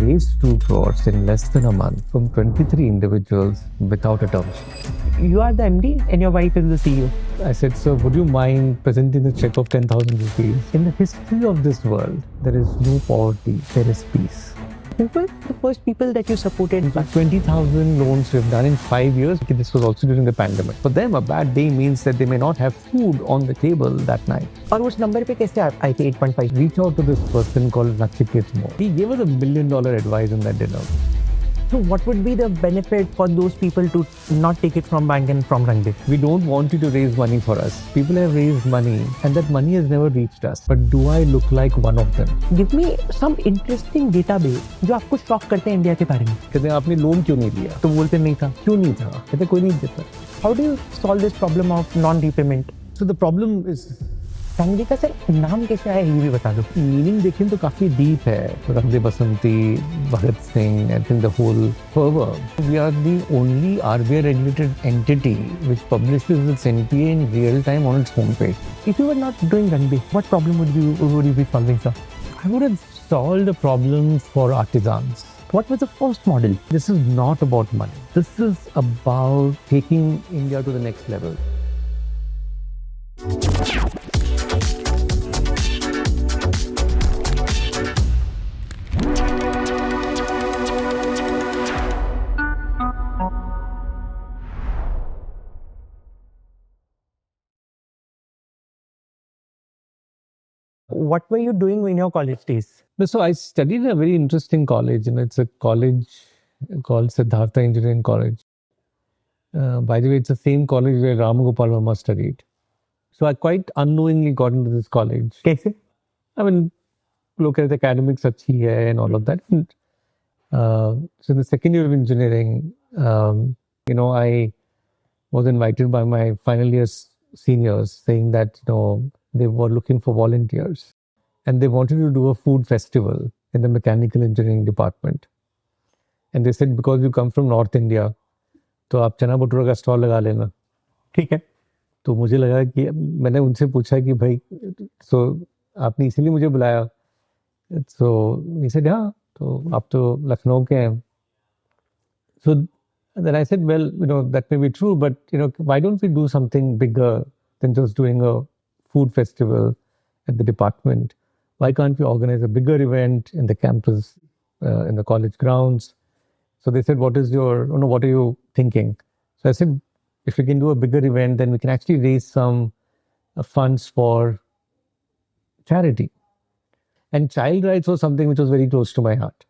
raised 2 crores in less than a month from 23 individuals without a term sheet. You are the MD and your wife is the CEO. I said, sir, would you mind presenting a check of 10,000 rupees? In the history of this world, there is no poverty, there is peace. Who were the first people that you supported? So 20,000 loans we've done in 5 years. This was also during the pandemic. For them, a bad day means that they may not have food on the table that night. और उस number पे कैसे आए थे 8.5? Reach out to this person called Nachiket. He gave us $1 million advice in that dinner. So what would be the benefit for those people to not take it from bank and from Rangde? We don't want you to raise money for us. People have raised money and that money has never reached us. But do I look like one of them? Give me some interesting database जो आपको shock करते हैं India के बारे में. कहते हैं आपने लोन क्यों नहीं लिया? तो बोलते नहीं था. क्यों नहीं था? कहते कोई नहीं देता. How do you solve this problem of non-repayment? So the problem is Rang De का सर नाम कैसे आया ये भी बता दो. मीनिंग देखें तो काफी डीप है. रंगदे बसंती, Bhagat Singh, I think the whole fervor. We are the only RBI regulated entity which publishes its NPA in real time on its homepage. If you were not doing Rangde, what problem would you be solving, sir? I would have solved the problems for artisans. What was the first model? This is not about money. This is about taking India to the next level. What were you doing in your college days? So I studied in a very interesting college. It's a college called Siddhartha Engineering College. By the way, it's the same college where Ramagopal Verma studied. So I quite unknowingly got into this college. कैसे? I mean, look at the academics अच्छी है and all of that. And, so in the second year of engineering, I was invited by my final year seniors saying that, they were looking for volunteers and they wanted to do a food festival in the mechanical engineering department. And they said, because you come from North India, तो आप चना भटूरा का stall लगा लेना. ठीक है. तो मुझे लगा कि मैंने उनसे पूछा कि भाई आपने इसीलिए मुझे बुलाया. So he said, हाँ, तो आप तो लखनऊ के हैं. So then I said, well, that may be true, but why don't we do something bigger than just doing a food festival at the department? Why can't we organize a bigger event in the campus, in the college grounds? So they said, what are you thinking? So I said, if we can do a bigger event, then we can actually raise some funds for charity. And child rights was something which was very close to my heart.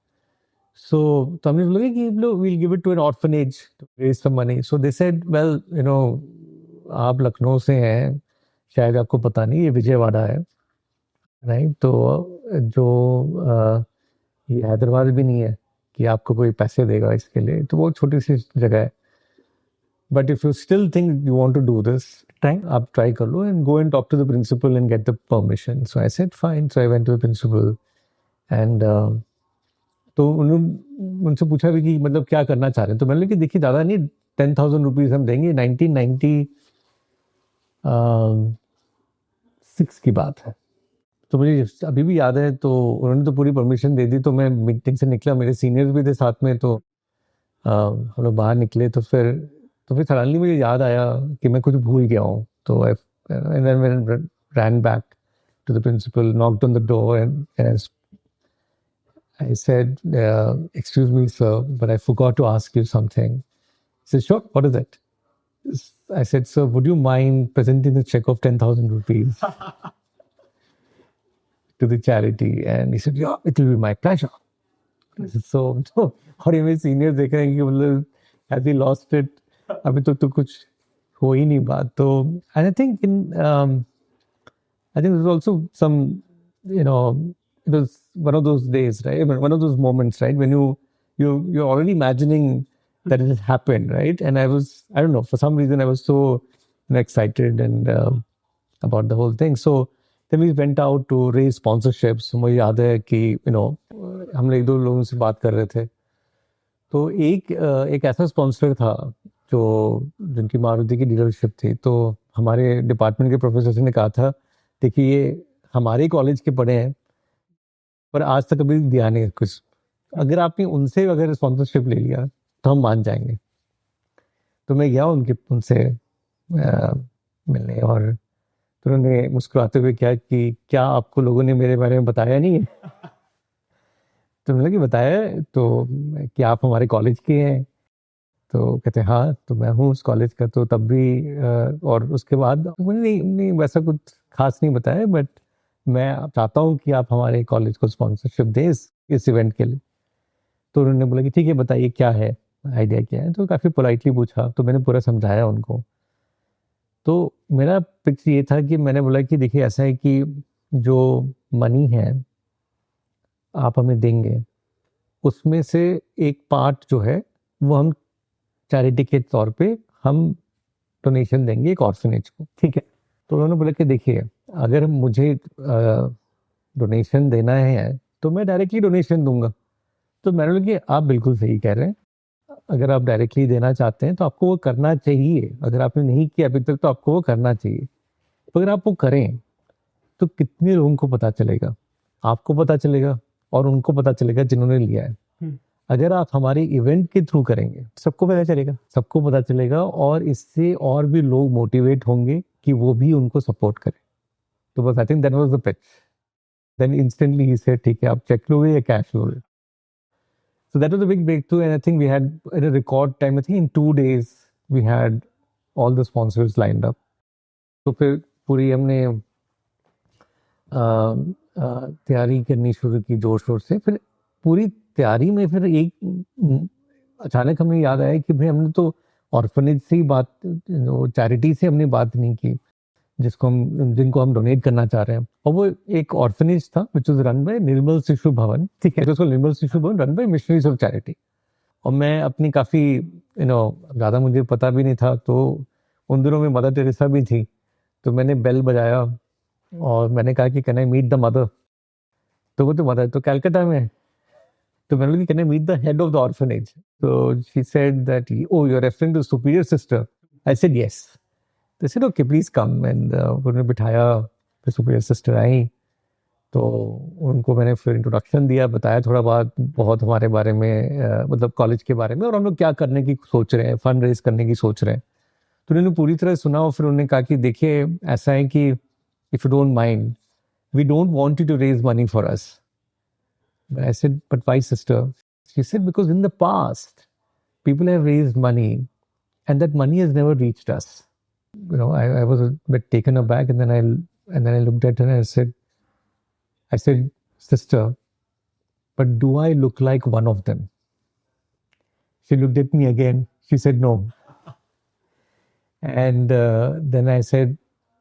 So we'll give it to an orphanage to raise some money. So they said, well, आप लखनऊ से हैं, शायद आपको पता नहीं, ये विजयवाड़ा है, right? तो जो ये हैदराबाद भी नहीं है कि आपको कोई पैसे देगा इसके लिए, तो वो छोटी सी जगह है. But if you still think you want to do this, आप try कर लो and go and talk to the principal and get the permission. So I said fine. So I went to the principal and तो उनसे पूछा भी कि मतलब क्या करना चाह रहे हैं. तो मैंने कि देखिए ज़्यादा नहीं, 10,000 रुपीज हम देंगे. 1996 की बात है. तो मुझे अभी भी याद है. तो उन्होंने तो पूरी परमिशन दे दी. तो मैं मीटिंग से निकला, मेरे सीनियर्स भी थे साथ में. तो हम लोग बाहर निकले. तो फिर सडनली मुझे याद आया कि मैं कुछ भूल गया हूँ. तो I ran back to the principal, knocked on the door and I said, excuse me, sir, but I forgot to ask you something. He said, sure, what is it? I said, sir, would you mind presenting a check of 10,000 rupees to the charity? And he said, yeah, it will be my pleasure. So और ये मेरे senior देख रहे हैं कि मतलब has he lost it? अभी तो कुछ हो ही नहीं बात. तो and I think there's also some, it was one of those days, right? One of those moments, right? When you're already imagining that it has happened, right? And I don't know, for some reason I was so excited and about the whole thing. So then we went out to raise sponsorships. मुझे याद है कि हम लोग 1-2 लोगों से बात कर रहे थे. तो एक ऐसा स्पॉन्सर था जिनकी मारुति की डीलरशिप थी. तो हमारे डिपार्टमेंट के प्रोफेसर ने कहा था, देखिए ये हमारे कॉलेज के पढ़े हैं पर आज तक कभी दिया नहीं कुछ. अगर आपने उनसे अगर स्पॉन्सरशिप ले लिया तो हम मान जाएंगे। तो मैं गया उनसे मिलने, और तो उन्होंने मुस्कुराते हुए क्या कि क्या आपको लोगों ने मेरे बारे में बताया नहीं है? तो मैंने कि बताया है, तो कि आप हमारे कॉलेज के हैं? तो कहते हैं हाँ, तो मैं हूँ उस कॉलेज का। तो तब भी और उसके बाद मैंने नहीं वैसा कुछ खास नहीं बताया, बट मैं चाहता हूँ कि आप हमारे कॉलेज को स्पॉन्सरशिप दें इस इवेंट के लिए। तो उन्होंने बोला कि ठीक है, बताइए क्या है, आइडिया क्या है। तो काफ़ी पोलाइटली पूछा, तो मैंने पूरा समझाया उनको। तो मेरा पिक्स ये था कि मैंने बोला कि देखिए ऐसा है कि जो मनी है आप हमें देंगे, उसमें से एक पार्ट जो है वो हम चैरिटी के तौर पे हम डोनेशन देंगे एक ऑर्फनेज को, ठीक है? तो उन्होंने बोला कि देखिए अगर मुझे डोनेशन देना है तो मैं डायरेक्टली डोनेशन दूंगा। तो मैंने बोला कि आप बिल्कुल सही कह रहे हैं, अगर आप डायरेक्टली देना चाहते हैं तो आपको वो करना चाहिए। अगर आपने नहीं किया अभी तक तो आपको वो करना चाहिए। तो अगर आप वो करें तो कितने लोगों को पता चलेगा? आपको पता चलेगा और उनको पता चलेगा जिन्होंने लिया है। अगर आप हमारे इवेंट के थ्रू करेंगे सबको पता चलेगा। सबको पता चलेगा, और इससे और भी लोग मोटिवेट होंगे कि वो भी उनको सपोर्ट करें। तो बस I think that was the pitch. Then instantly ही सेड ठीक है, आप चेक लोगे या कैश लोगे? So that was a big breakthrough, and I think we had at a record time, I think in 2 days we had all the sponsors lined up. तो फिर पूरी हमने तैयारी करनी शुरू की जोर शोर से। फिर पूरी तैयारी में फिर अचानक हमें याद आया कि भाई हमने तो ऑर्फनेज से ही बात, चैरिटी से हमने बात नहीं की जिनको हम डोनेट करना चाह रहे हैं। और वो एक ऑर्फनेज था विच वाज रन बाय निर्मल शिशु भवन, ठीक है? तो उसको निर्मल शिशु भवन run by missionaries of charity. और मैं अपनी काफ़ी ज़्यादा मुझे पता भी नहीं था, तो उन दिनों में मदर टेरेसा भी थी। तो मैंने बेल बजाया और मैंने कहा कि can I meet the mother? तो वो तो मदर तो कलकत्ता में है। तो मैंने बोला can I meet the head of the orphanage? तो she said that oh you are referring to superior sister. I said yes. तो said okay please come, and उन्होंने बिठाया, फिर सुपीरियर सिस्टर आई। तो उनको मैंने फिर इंट्रोडक्शन दिया, बताया थोड़ा बहुत हमारे बारे में, मतलब कॉलेज के बारे में, और हम लोग क्या करने की सोच रहे हैं, फंड रेज करने की सोच रहे हैं। तो उन्होंने पूरी तरह सुना, और फिर उन्होंने कहा कि देखिए ऐसा है कि if you don't mind, we don't want you to raise money for us. But I said, but why, sister? She said, because in the past, people have raised money and that money has never reached us. I was a bit taken aback, and then I looked at her and I said, sister, but do I look like one of them? She looked at me again. She said, no. And then I said,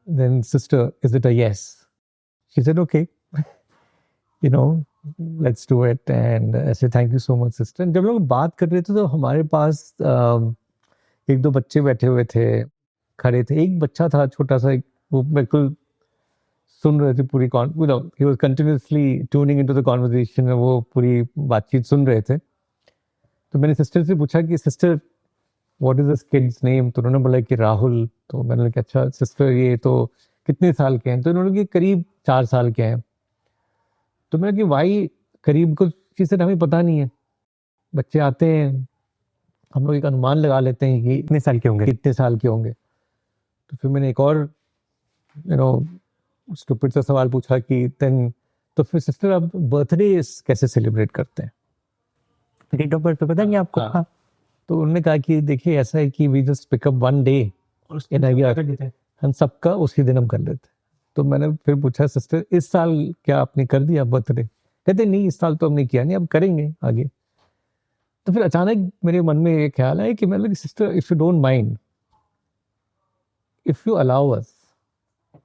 then sister, is it a yes? She said, okay, let's do it. And I said, thank you so much, sister. And जब लोग बात कर रहे थे तो हमारे पास एक दो बच्चे बैठे हुए थे, खड़े थे। एक बच्चा था छोटा सा, वो बिल्कुल सुन रहे थे पूरी he was continuously tuning into the conversation, वो पूरी बातचीत सुन रहे थे। तो मैंने सिस्टर से पूछा कि sister what is this kids name? तो उन्होंने बोला कि राहुल। तो मैंने कहा अच्छा सिस्टर, ये तो कितने साल के हैं? तो उन्होंने कहा करीब 4 साल के हैं। तो मैंने कहा वाई करीब? को चीज़ हमें पता नहीं है, बच्चे आते हैं, हम लोग एक अनुमान लगा लेते हैं कि कितने साल के होंगे। कितने साल के होंगे। तो फिर मैंने एक और स्टूपिड सा सवाल पूछा कि तो फिर सिस्टर आप बर्थडे कैसे सेलिब्रेट करते हैं? डेट ऑफ बर्थ तो पता नहीं आपको? हाँ। तो उन्होंने कहा कि देखिए ऐसा है कि we just pick up one day in a year, हम सबका उसी दिन हम कर लेते। तो मैंने फिर पूछा सिस्टर इस साल क्या आपने कर दिया बर्थडे? कहते नहीं इस साल तो हमने किया नहीं, अब करेंगे आगे। तो फिर अचानक मेरे मन में ये ख्याल आया कि मैं sister if you don't mind, if you allow us,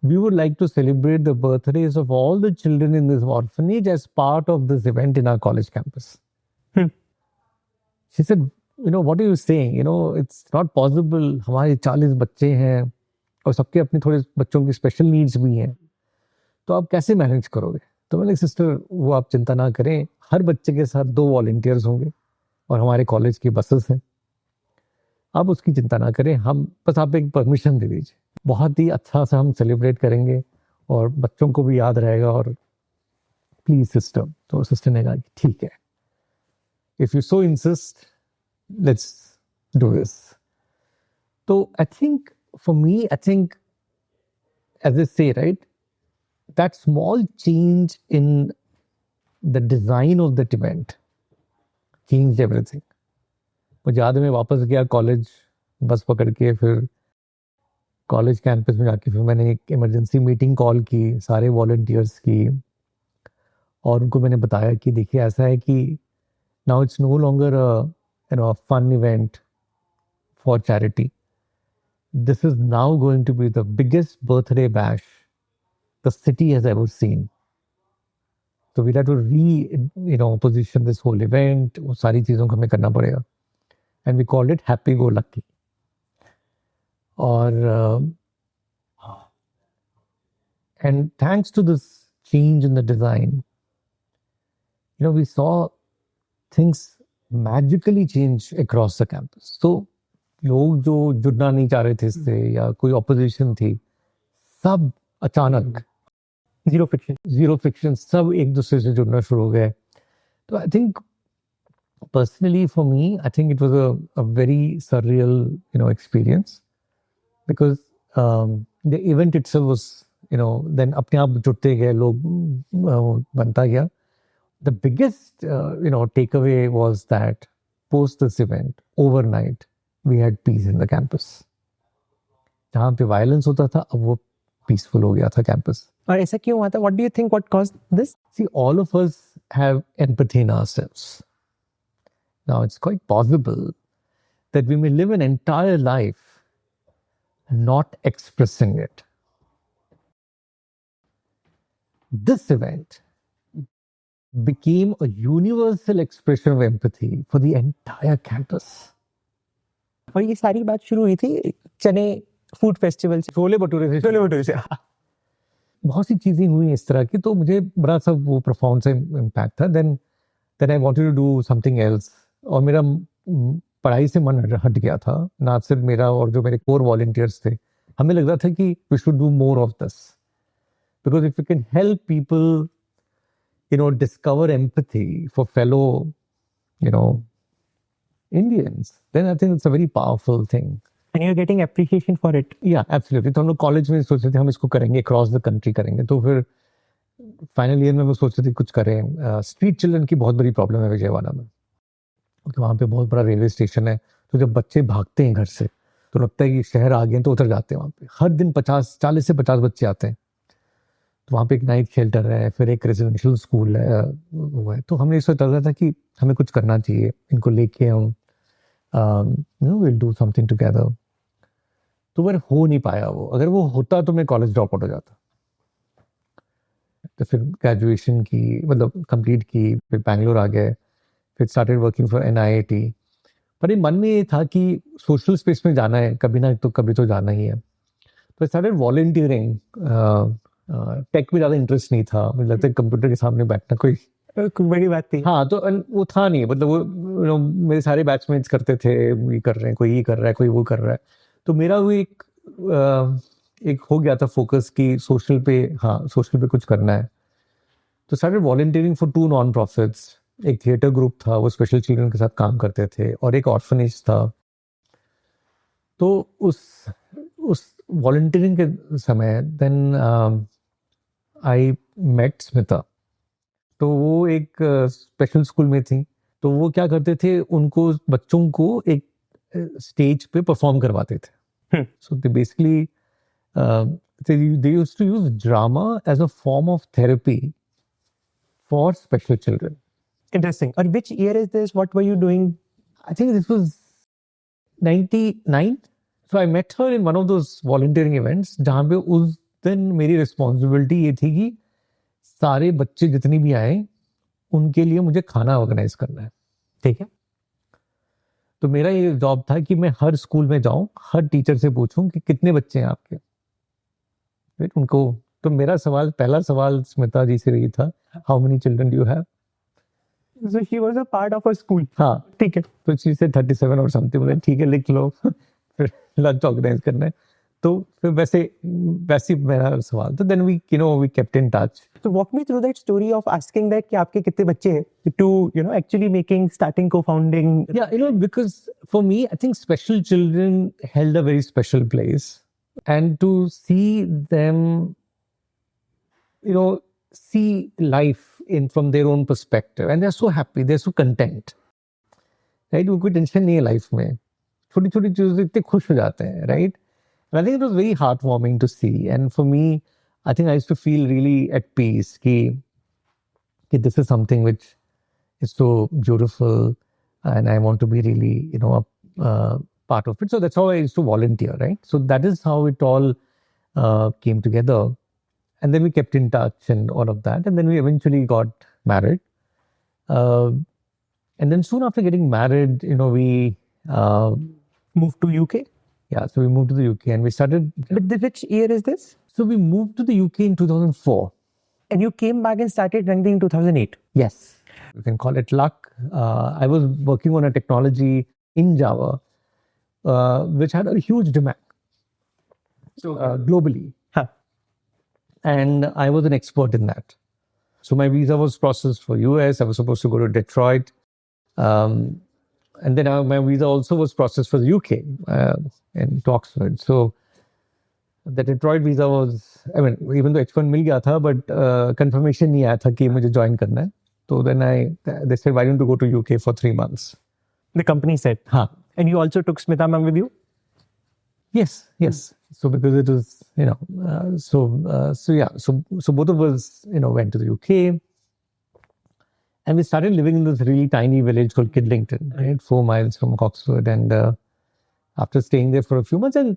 we would like to celebrate the birthdays of all the children in this orphanage as part of this event in our college campus. She said, what are you saying? It's not possible. हमारे 40 बच्चे हैं और सबके अपने थोड़े बच्चों की special needs भी हैं, तो आप कैसे मैनेज करोगे? तो मैंने सिस्टर वो आप चिंता ना करें, हर बच्चे के साथ 2 वॉलंटियर्स होंगे और हमारे कॉलेज की बसेस हैं, आप उसकी चिंता ना करें, हम बस आप एक परमिशन दे दीजिए, बहुत ही अच्छा सा हम सेलिब्रेट करेंगे और बच्चों को भी याद रहेगा, और प्लीज सिस्टर। तो सिस्टर ने कहा कि ठीक है। if you so insist, let's do this. So I think for me, I think, as I say, right, that small change in the design of that event changed everything. मुझे याद है मैं वापस गया कॉलेज बस पकड़ के, फिर कॉलेज कैंपस में जाके फिर मैंने एक इमरजेंसी मीटिंग कॉल की सारे वॉलंटियर्स की, और उनको मैंने बताया कि देखिए ऐसा है कि now it's no longer fun event for charity. This is now going to be the biggest birthday bash the city has ever seen. तो we have to position this whole event. वो सारी चीज़ों को हमें करना पड़ेगा. And we called it happy go lucky. और and thanks to this change in the design, we saw things magically change across the campus. So लोग जो जुड़ना नहीं चाह रहे थे इससे या कोई ऑपोजिशन थी, सब अचानक जीरो फ्रिक्शन सब एक दूसरे से जुड़ना शुरू हो गए. तो I think personally for me, I think it was a very surreal experience, because the event itself was then अपने आप जुड़ते गए लोग, बनता गया. The biggest takeaway was that post this event, overnight we had peace in the campus. जहाँ पे violence होता था अब वो peaceful हो गया था campus. और ऐसा क्यों हुआ था? What do you think what caused this? See, all of us have empathy in ourselves. Now it's quite possible that we may live an entire life not expressing it. This event became a universal expression of empathy for the entire campus. और ये सारी बात शुरू हुई थी चने food festival से, छोले भटूरे से. बहुत सी चीजें हुई इस तरह की, तो मुझे बड़ा सा वो प्रोफाउंड सा इम्पैक्ट था. Then I wanted to do something else. और मेरा पढ़ाई से मन हट गया था, ना सिर्फ मेरा और जो मेरे कोर वॉलंटियर्स थे. हमें लग रहा था कि we should do more of this, because if you can help people discover empathy for fellow Indians, then I think it's a very powerful thing. And you're getting appreciation for it. Yeah, absolutely. तो हम लोग college में सोच रहे थे हम इसको करेंगे, अक्रॉस द कंट्री करेंगे. तो फिर फाइनल ईयर में वो सोच रहे थे कुछ करें. स्ट्रीट चिल्ड्रन की बहुत बड़ी प्रॉब्लम है विजयवाड़ा में. तो वहाँ पे बहुत बड़ा रेलवे स्टेशन है, तो जब बच्चे भागते हैं घर से तो लगता है कि शहर आ गए, तो उतर जाते हैं वहाँ पे. हर दिन 40 से 50 बच्चे आते हैं. तो वहाँ पे एक नाइट शेल्टर है, फिर एक रेजिडेंशियल स्कूल है, वो है. तो हमने इस सोचा था कि हमें कुछ करना चाहिए, इनको लेके हम विल डू समथिंग टुगेदर. तो फिर हो नहीं पाया वो. अगर वो होता तो मैं कॉलेज ड्रॉप आउट हो जाता. तो फिर ग्रेजुएशन की मतलब कंप्लीट की, फिर बैंगलोर आ गए, फिर स्टार्टेड वर्किंग फॉर NIIT. पर ये मन में ये था कि सोशल स्पेस में जाना है, कभी ना तो कभी तो जाना ही है. तो स्टार्टेड वॉलंटियरिंग. टेक में ज़्यादा इंटरेस्ट नहीं था, मुझे लगता है कंप्यूटर के सामने बैठना कोई बड़ी बात थी. हाँ, तो वो था नहीं. मतलब वो मेरे सारे बैचमेट्स करते थे, ये कर रहे हैं, कोई ये कर रहा है, कोई वो कर रहा है. तो मेरा वो एक हो गया था फोकस कि सोशल पे कुछ करना है. तो started volunteering for 2 non profits. एक थिएटर ग्रुप था, वो स्पेशल चिल्ड्रन के साथ काम करते थे, और एक ऑर्फनेज था. तो उस वॉलंटियरिंग के समय देन आई मेट स्मिता. तो वो एक स्पेशल स्कूल में थी. तो वो क्या करते थे, उनको बच्चों को एक स्टेज पे परफॉर्म करवाते थे. So they basically they used to use drama as a form of therapy for special children. Interesting. And which year is this? What were you doing? I think this was 99. So I met her in one of those volunteering events जहाँ पे उस दिन मेरी responsibility ये थी कि सारे बच्चे जितने भी आए उनके लिए मुझे खाना ऑर्गेनाइज करना है. ठीक है. तो मेरा ये जॉब था कि मैं हर स्कूल में जाऊं, हर टीचर से पूछूं कि कितने बच्चे हैं आपके. उनको तो मेरा पहला सवाल स्मिता जी से रही था, how many children do you have. So she was a part of a school. हाँ, ठीक है. तो शी से 37 और समथिंग. बोले ठीक है लिख लो. फिर लंच ऑर्गेनाइज करना है. तो फिर वैसे मेरा सवाल. So then we kept in touch. So walk me through that story of asking that कि आपके कितने बच्चे हैं to actually starting co-founding. Yeah, because for me, I think special children held a very special place, and to see them, see life from their own perspective, and they're so happy, they're so content, right? उनको tension नहीं है life में, छोटी-छोटी चीजों से इतने खुश हो जाते हैं, right? And I think it was very heartwarming to see, and for me, I think I used to feel really at peace कि this is something which is so beautiful, and I want to be really, a part of it. So that's how I used to volunteer, right? So that is how it all came together. And then we kept in touch and all of that. And then we eventually got married. And then soon after getting married, we Moved to UK? Yeah, so we moved to the UK and we started. But which year is this? So we moved to the UK in 2004. And you came back and started Rangde in 2008? Yes. You can call it luck. I was working on a technology in Java, which had a huge demand globally. Huh. And I was an expert in that. So my visa was processed for US. I was supposed to go to Detroit. And then my visa also was processed for the UK and to Oxford. So the Detroit visa was, even though H1 मिल गया था, but confirmation नहीं आया था कि मुझे join करना है. So then they said, why don't you go to UK for 3 months? The company said. Huh. And you also took Smita ma'am with you? Yes. So because it was, so both of us, went to the UK. And we started living in this really tiny village called Kidlington, right? 4 miles from Oxford. And after staying there for a few months, and,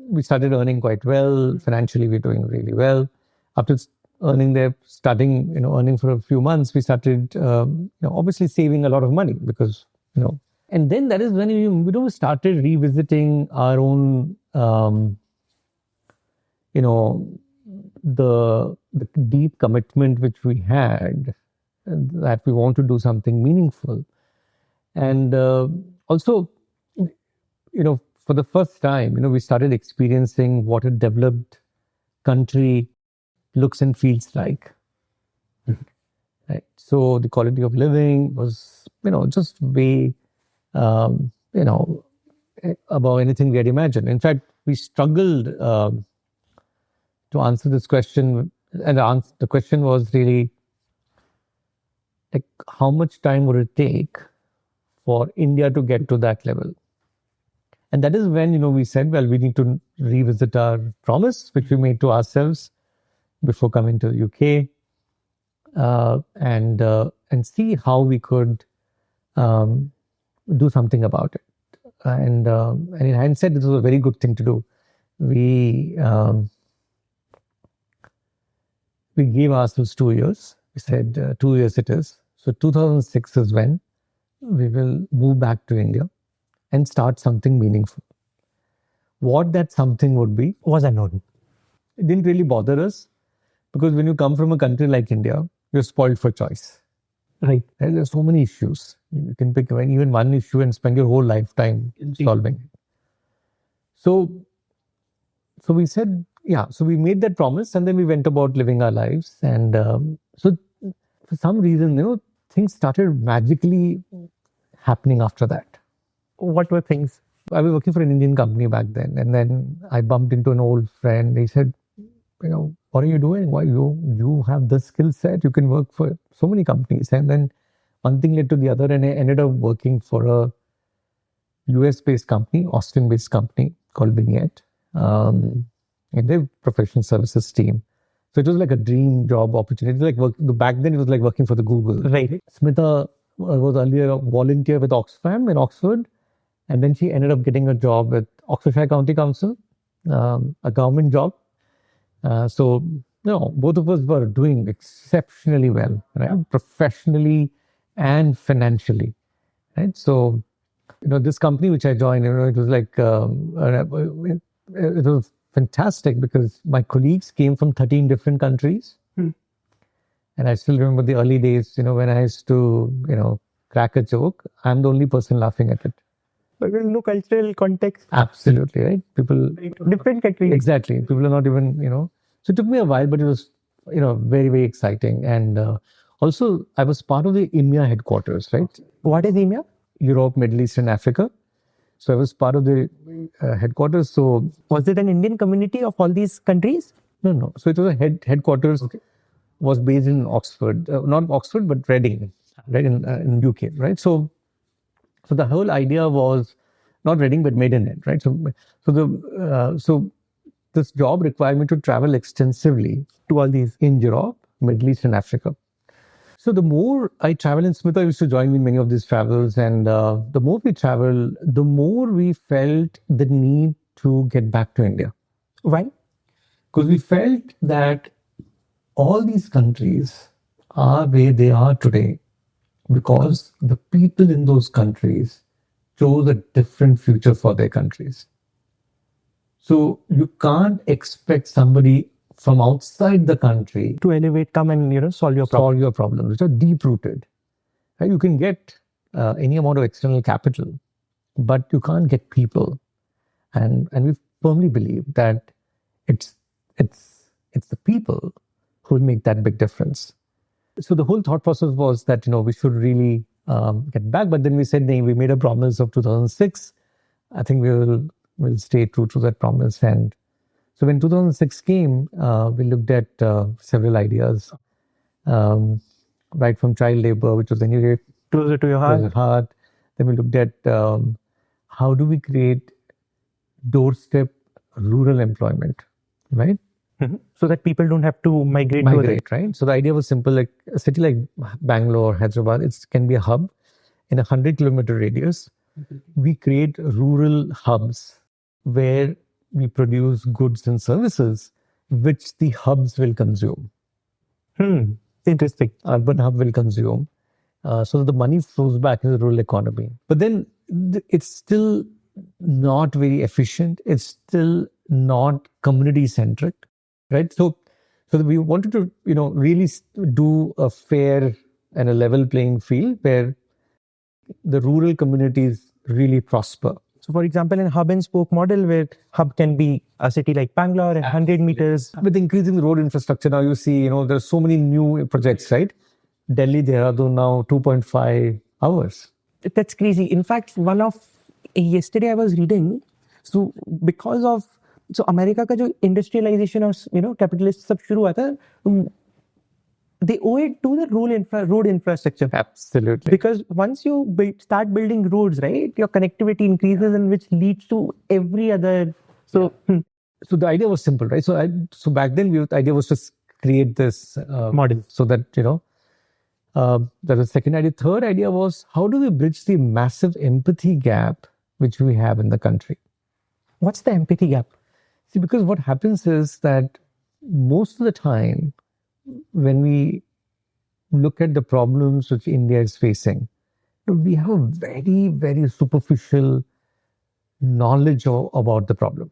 we started earning quite well. Financially, we're doing really well. After earning for a few months, we started, obviously saving a lot of money because, and then that is when we started revisiting our own, the deep commitment which we had, that we want to do something meaningful. And also, for the first time, we started experiencing what a developed country looks and feels like. Right? So the quality of living was, just way, above anything we had imagined. In fact, we struggled to answer this question. And the question was really, like, how much time would it take for India to get to that level? And that is when, we said, well, we need to revisit our promise, which we made to ourselves before coming to the UK, and see how we could do something about it. And in hindsight, this was a very good thing to do. We gave ourselves 2 years. We said 2 years it is. So 2006 is when we will move back to India and start something meaningful. What that something would be was unknown. It didn't really bother us because when you come from a country like India, you're spoiled for choice. Right. And there's so many issues. You can pick even one issue and spend your whole lifetime solving it. So we said, so we made that promise and then we went about living our lives. And so for some reason, things started magically happening after that. What were things? I was working for an Indian company back then. And then I bumped into an old friend. He said, what are you doing? Why you have this skill set? You can work for so many companies. And then one thing led to the other. And I ended up working for a US-based company, Austin-based company called Vignette. And their professional services team. So it was like a dream job opportunity. Back then it was like working for the Google. Right. Smita was earlier a volunteer with Oxfam in Oxford. And then she ended up getting a job with Oxfordshire County Council, a government job. So, both of us were doing exceptionally well, right? Professionally and financially, right? So, this company which I joined, it was like, it was fantastic because my colleagues came from 13 different countries. And I still remember the early days, when I used to, crack a joke, I'm the only person laughing at it. But there is no cultural context. Absolutely, right? People, Different countries. exactly. People are not even, So it took me a while, but it was, very, very exciting. And also, I was part of the IMEA headquarters, right? What is EMEA? Europe, Middle East, and Africa. So I was part of the headquarters. So Was it an Indian community of all these countries? no. So it was a headquarters. Was based in Oxford, not Oxford, but Reading, right in UK, right? So the whole idea was not Reading, but Maidenhead, right? So this job required me to travel extensively To all these. in Europe, Middle East, and Africa. So the more I travel, and Smita used to join me in many of these travels, and the more we travel, the more we felt the need to get back to India. Why? Because we felt that all these countries are where they are today because the people in those countries chose a different future for their countries. So you can't expect somebody from outside the country To elevate, come and solve your problem. solve your problems, which are deep rooted. Right? You can get any amount of external capital, but you can't get people. And we firmly believe that it's the people who will make that big difference. So the whole thought process was that we should really get back. But then we said, "Nee, we made a promise of 2006. I think we'll stay true to that promise." And so when 2006 came, we looked at several ideas, right from child labor, which was anyway Closer to your heart. heart. Then we looked at how do we create doorstep rural employment, right? So that people don't have to migrate to other. Migrate, right? So the idea was simple, like a city like Bangalore, Hyderabad, it can be a hub in a 100-kilometer radius. We create rural hubs where we produce goods and services which the hubs will consume. Interesting. Urban hub will consume. So that the money flows back in the rural economy. But then it's still not very efficient. It's still not community centric, right? So we wanted to, really do a fair and a level playing field where the rural communities really prosper. So, for example, in hub and spoke model, where hub can be a city like Bangalore and 100 meters. With increasing the road infrastructure, now you see, there's so many new projects, right? Delhi, Dehradun now 2.5 hours. That's crazy. In fact, yesterday I was reading, so because of America का जो industrialization और capitalist सब शुरू हुआ था, they owe it to the road infrastructure. Absolutely. Because once you start building roads, right, your connectivity increases, and which leads to every other. So the idea was simple, right? So back then, the idea was to create this model. So that that was the second idea. Third idea was, how do we bridge the massive empathy gap which we have in the country? What's the empathy gap? See, because what happens is that most of the time, when we look at the problems which India is facing, we have a very, very superficial knowledge about the problem.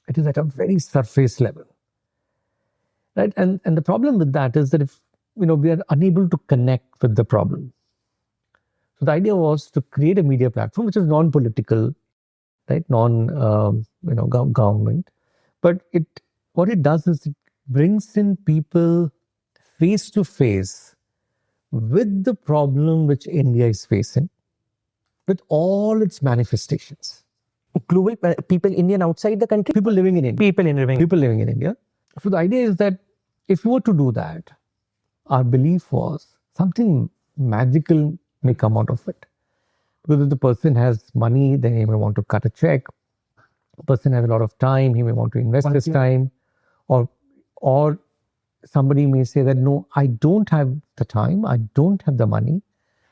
It is at a very surface level, right? And the problem with that is that if we are unable to connect with the problem. So the idea was to create a media platform which is non-political, right? Government, but what it does is it brings in people face to face with the problem which India is facing, with all its manifestations. Global people, Indian outside the country? People living in India. People living in India. So the idea is that if we were to do that, our belief was something magical may come out of it. Because if the person has money, then he may want to cut a check. The person has a lot of time, he may want to invest his time. Or somebody may say that, no, I don't have the time, I don't have the money,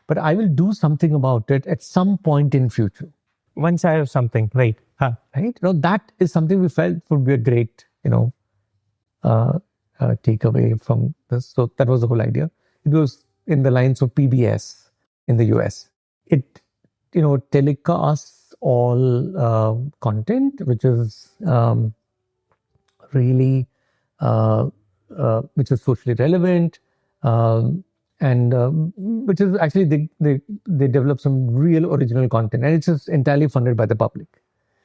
but I will do something about it at some point in future. Once I have something, right? Right? That is something we felt would be a great, takeaway from this. So that was the whole idea. It was in the lines of PBS in the US. It, telecasts all content which is really, which is socially relevant, and which is actually they develop some real original content, and it's just entirely funded by the public.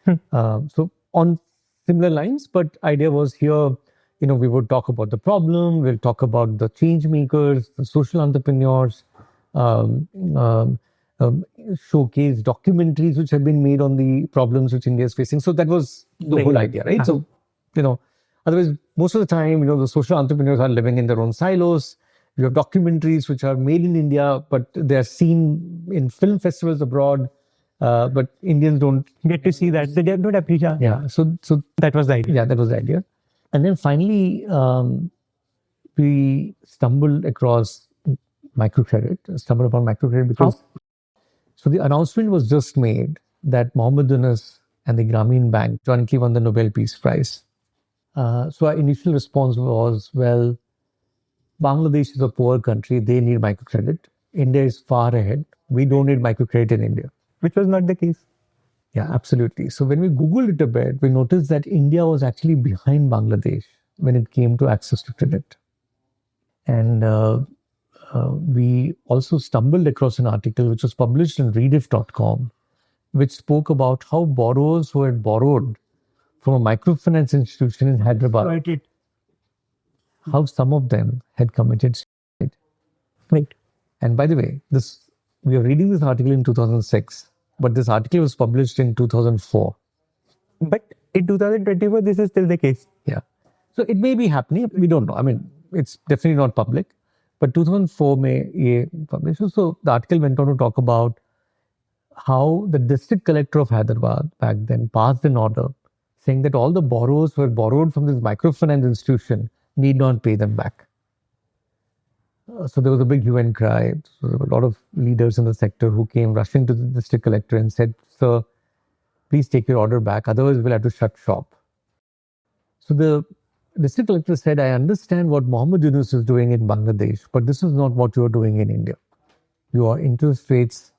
So on similar lines, but idea was here, we would talk about the problem, we'll talk about the change makers, the social entrepreneurs, um, um, showcase documentaries which have been made on the problems which India is facing. So that was the whole idea, right? So, otherwise, most of the time, the social entrepreneurs are living in their own silos. You have documentaries which are made in India, but they are seen in film festivals abroad. But Indians don't get to see that. They don't appreciate. Yeah. So that was the idea. Yeah, that was the idea. And then finally, we stumbled upon microcredit because so the announcement was just made that Mohammed Yunus and the Grameen Bank jointly won the Nobel Peace Prize. So our initial response was, well, Bangladesh is a poor country. They need microcredit. India is far ahead. We don't need microcredit in India. Which was not the case. Yeah, absolutely. So when we Googled it a bit, we noticed that India was actually behind Bangladesh when it came to access to credit. And we also stumbled across an article which was published in rediff.com, which spoke about how borrowers who had borrowed from a microfinance institution in Hyderabad, how some of them had committed suicide. Right. And by the way, we are reading this article in 2006, but this article was published in 2004. But in 2024, this is still the case. Yeah. So it may be happening. We don't know. I mean, it's definitely not public. But 2004 may publish. So the article went on to talk about how the district collector of Hyderabad back then passed an order saying that all the borrowers who had borrowed from this microfinance institution need not pay them back. So there was a big hue and cry. So there were a lot of leaders in the sector who came rushing to the district collector and said, "Sir, please take your order back. Otherwise, we'll have to shut shop." So the district collector said, "I understand what Mohammed Yunus is doing in Bangladesh, but this is not what you are doing in India. Your interest rates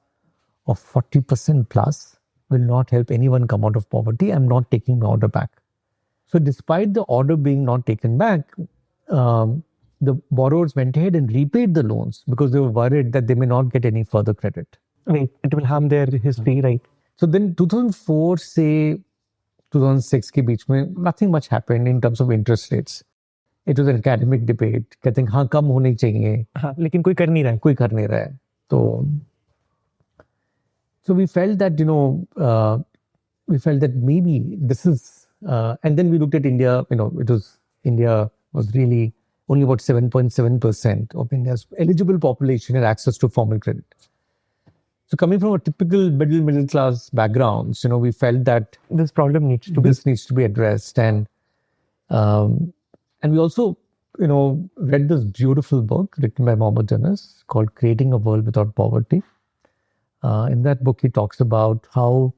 of 40% plus will not help anyone come out of poverty. I'm not taking the order back." So despite the order being not taken back, the borrowers went ahead and repaid the loans because they were worried that they may not get any further credit. Right. It will harm their history, right? So then 2004 से 2006 के बीच में nothing much happened in terms of interest rates. It was an academic debate. कहते हैं हाँ कम होने चाहिए. हाँ, लेकिन कोई कर नहीं रहा है. कोई कर नहीं रहा है. So we felt that, maybe this is, and then we looked at India, India was really only about 7.7% of India's eligible population had access to formal credit. So coming from a typical middle class backgrounds, we felt that this problem needs to be addressed. And we also, read this beautiful book written by Mohammed Yunus called Creating a World Without Poverty. In that book, he talks about how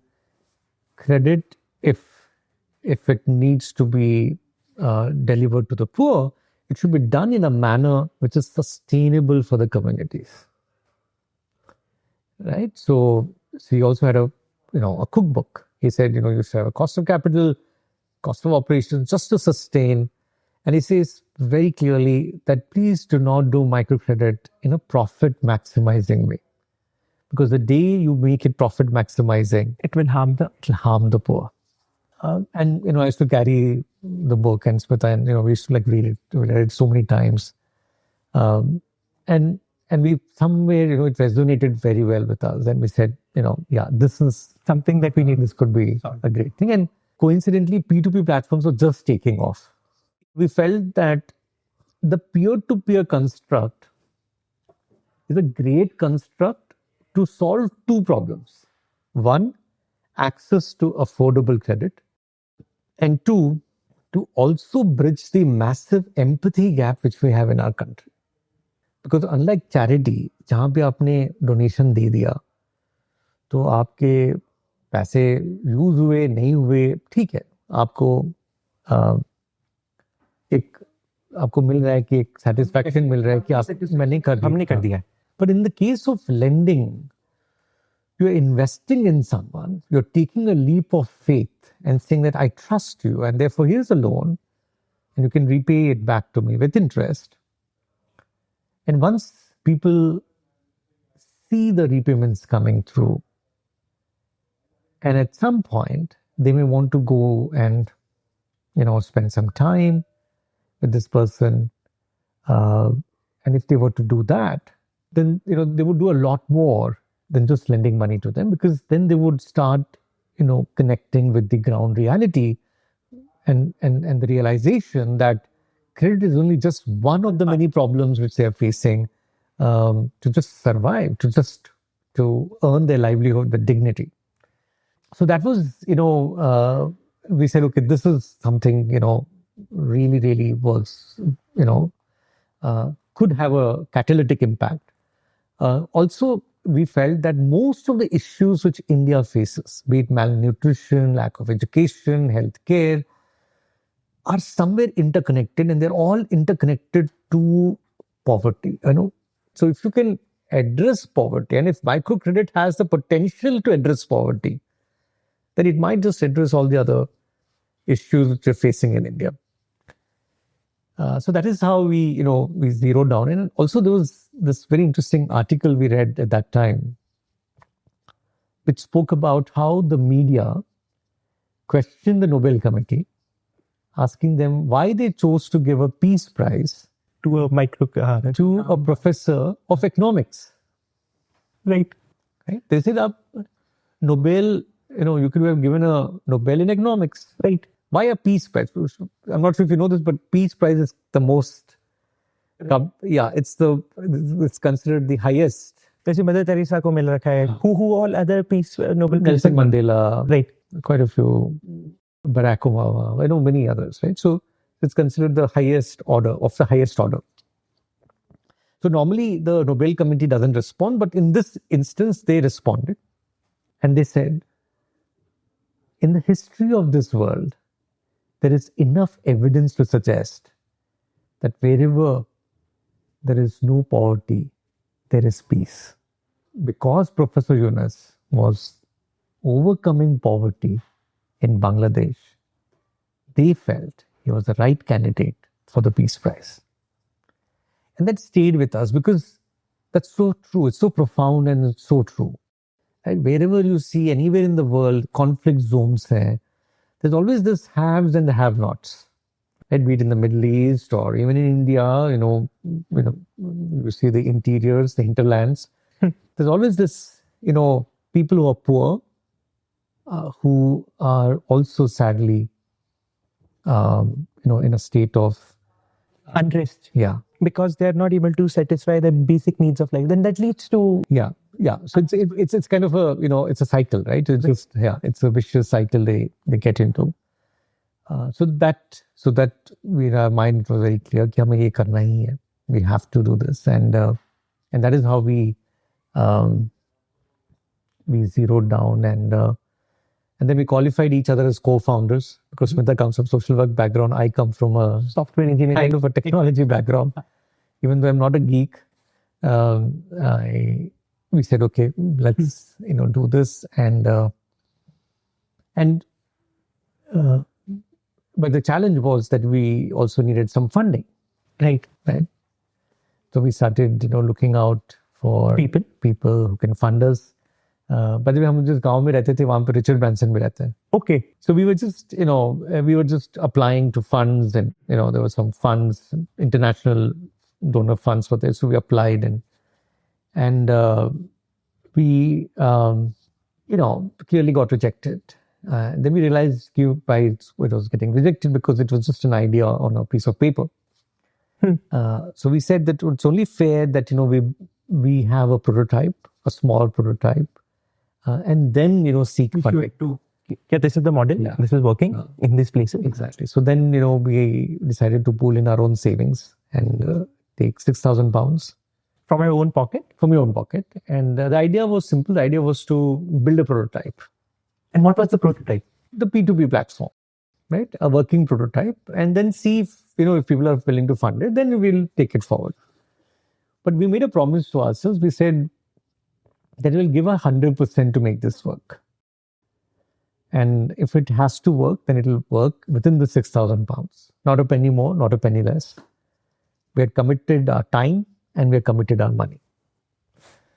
credit, if it needs to be delivered to the poor, it should be done in a manner which is sustainable for the communities. Right? So he also had a cookbook. He said, you should have a cost of capital, cost of operations, just to sustain. And he says very clearly that please do not do microcredit in a profit maximizing way. Because the day you make it profit maximizing, it will harm the poor. And I used to carry the book, and Smita, and we used to read it. We read it so many times, and we somewhere it resonated very well with us, and we said, this is something that we need. This could be a great thing. And coincidentally, P2P platforms were just taking off. We felt that the peer-to-peer construct is a great construct to solve two problems. One, access to affordable credit. And two, to also bridge the massive empathy gap which we have in our country. Because unlike charity, जहाँ पे आपने donation दे दिया, तो आपके पैसे use हुए नहीं हुए ठीक है, आपको मिल रहा है कि एक satisfaction मिल रहा है कि हमने कर दिया. But in the case of lending, you're investing in someone, you're taking a leap of faith and saying that I trust you, and therefore here's a loan, and you can repay it back to me with interest. And once people see the repayments coming through. And at some point, they may want to go and, spend some time with this person. And if they were to do that, then, they would do a lot more than just lending money to them, because then they would start, connecting with the ground reality and the realization that credit is only just one of the many problems which they are facing, to just survive, to earn their livelihood with dignity. So that was, we said, okay, this is something, really, really was, could have a catalytic impact. Also, we felt that most of the issues which India faces, be it malnutrition, lack of education, healthcare, are somewhere interconnected, and they're all interconnected to poverty. So if you can address poverty, and if microcredit has the potential to address poverty, then it might just address all the other issues which we're facing in India. So that is how we zeroed down. And also there was this very interesting article we read at that time, which spoke about how the media questioned the Nobel Committee, asking them why they chose to give a peace prize to a professor of economics. Right. They said, Nobel, you could have given a Nobel in economics. Right. Why a peace prize? I'm not sure if you know this, but peace prize is the most, it's considered the highest. जैसे mother Teresa को मिल रखा है. Who all other peace Nobel Prize? Nelson Mandela. Right. Quite a few. Barack Obama. I know many others, right? So it's considered the highest order of the highest order. So normally the Nobel Committee doesn't respond, but in this instance they responded, and they said, in the history of this world, there is enough evidence to suggest that wherever there is no poverty, there is peace. Because Professor Yunus was overcoming poverty in Bangladesh, they felt he was the right candidate for the Peace Prize. And that stayed with us because that's so true. It's so profound and it's so true. Right? Wherever you see anywhere in the world conflict zones, there's always this haves and the have-nots. Right? Be it in the Middle East or even in India, you see the interiors, the hinterlands. There's always this, people who are poor, who are also sadly, in a state of unrest. Yeah. Because they're not able to satisfy the basic needs of life. Then that leads to... Yeah. So it's kind of a, it's a cycle, right? It's just, it's a vicious cycle they get into. So that our mind was very clear कि हमें ये करना ही है. We have to do this. And that is how we zeroed down and then we qualified each other as co-founders, because Smita comes from social work background. I come from a software engineering, kind of a technology background. Even though I'm not a geek, we said, okay, let's do this. But the challenge was that we also needed some funding. Right. So we started, looking out for people who can fund us. By the way, हम जिस गांव में रहते थे वहाँ पे Richard Branson भी रहते हैं. Okay. So we were just applying to funds, and there were some funds, international donor funds for this. So we applied and we clearly got rejected. Then we realized why it was getting rejected, because it was just an idea on a piece of paper. So we said that it's only fair that we have a prototype, a small prototype. And then, seek funding. This is the model. Yeah. This is working in these places. Exactly. So then, we decided to pool in our own savings and take £6,000 from your own pocket. From your own pocket. And the idea was simple. The idea was to build a prototype. And what was the prototype? The P2P platform, right? A working prototype, and then see if people are willing to fund it. Then we'll take it forward. But we made a promise to ourselves. We said that we'll give 100% to make this work. And if it has to work, then it'll work within the £6,000. Not a penny more, not a penny less. We had committed our time, and we committed our money.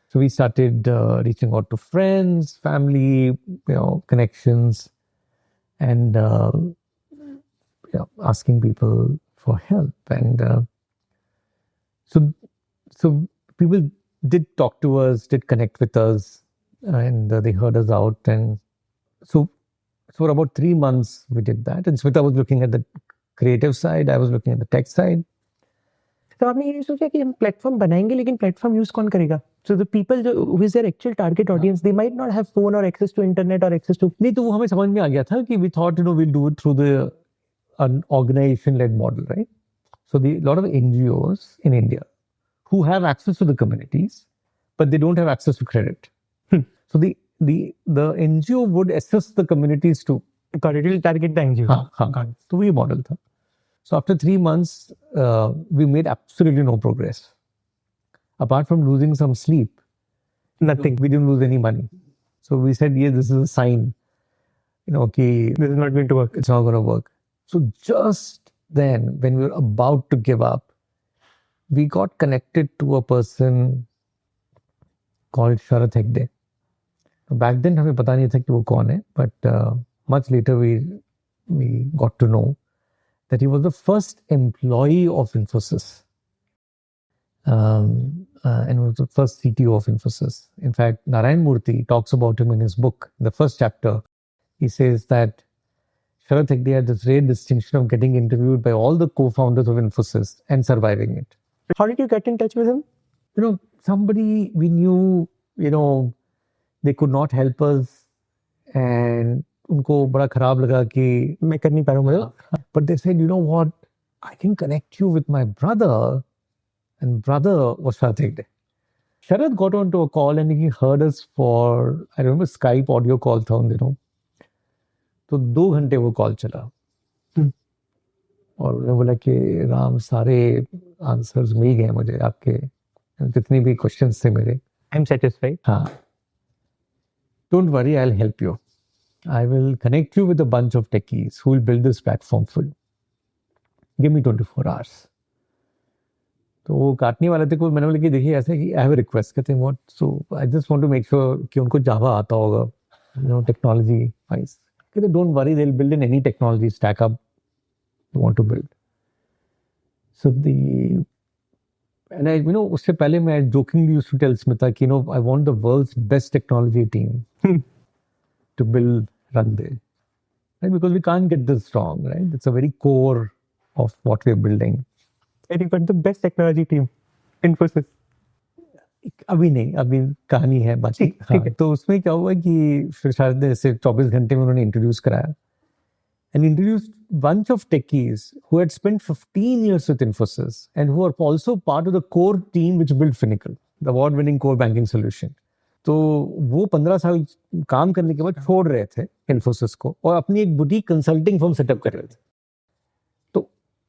So we started reaching out to friends, family, connections, and asking people for help. And so people did talk to us, did connect with us, and they heard us out. And so for about 3 months, we did that. And Smita was looking at the creative side, I was looking at the tech side. तो आपने ये सोचा कि हम platform बनाएंगे लेकिन platform use कौन करेगा? So the people who is their actual target audience, they might not have phone or access to internet or access to. नहीं, तो वो हमें समझ में आ गया था कि we thought we'll do it through an organization-led model, right? So a lot of NGOs in India who have access to the communities, but they don't have access to credit. So the NGO would assess the communities too. Got it. It will target the NGO. हाँ. तो ये model था. So after 3 months, we made absolutely no progress. Apart from losing some sleep, Nothing. We didn't lose any money. So we said, yeah, this is a sign, okay, This is not going to work. It's not going to work. So just then, when we were about to give up, we got connected to a person called Sharat Hegde. Back then, हमें पता नहीं था कि वो कौन है, but much later we got to know that he was the first employee of Infosys. And was the first CTO of Infosys. In fact, Narayan Murthy talks about him in his book. In the first chapter, he says that Sharat Hegde had this rare distinction of getting interviewed by all the co-founders of Infosys and surviving it. How did you get in touch with him? Somebody we knew, they could not help us, and उनको बड़ा खराब लगा कि मैं कर नहीं पा रहा हूँ. But they said, you know what, I can connect you with my brother. And brother was Sharat Hegde. Sharat got onto a call and he heard us for, I remember Skype audio call था उन दिनों. तो 2 घंटे वो call चला. और उन्होंने बोला कि राम, सारे आंसर्स मिल गए मुझे आपके, जितने भी क्वेश्चंस थे मेरे. I'm satisfied. हाँ. Don't worry, I'll help you. I will connect you with a bunch of techies who will build this platform for you. Give me 24 hours. तो वो काटने वाले थे, मैंने बोला कि देखिए ऐसा कि आई हैव अ रिक्वेस्ट, कहते हैं what, so I just want to make sure कि उनको जावा आता होगा, टेक्नोलॉजी वाइज. कहते don't worry, they will build in any technology stack up you want to build. So and उससे पहले मैं jokingly used to tell Smita कि I want the world's best technology team to build Rangde, right? Because we can't get this wrong, right? It's a very core of what we're building. And you got the best technology team, Infosys. अभी नहीं, अभी कहानी है बाकी. हाँ, तो उसमें क्या हुआ कि फिर शायद ऐसे 24 घंटे में उन्होंने इंट्रोड्यूस कराया and introduced bunch of techies who had spent 15 years with Infosys and who are also part of the core team which built Finacle, the award-winning core banking solution. तो वो 15 साल काम करने के बाद छोड़ रहे थे Infosys को और अपनी एक बुटीक कंसल्टिंग फर्म सेटअप कर रहे थे. तो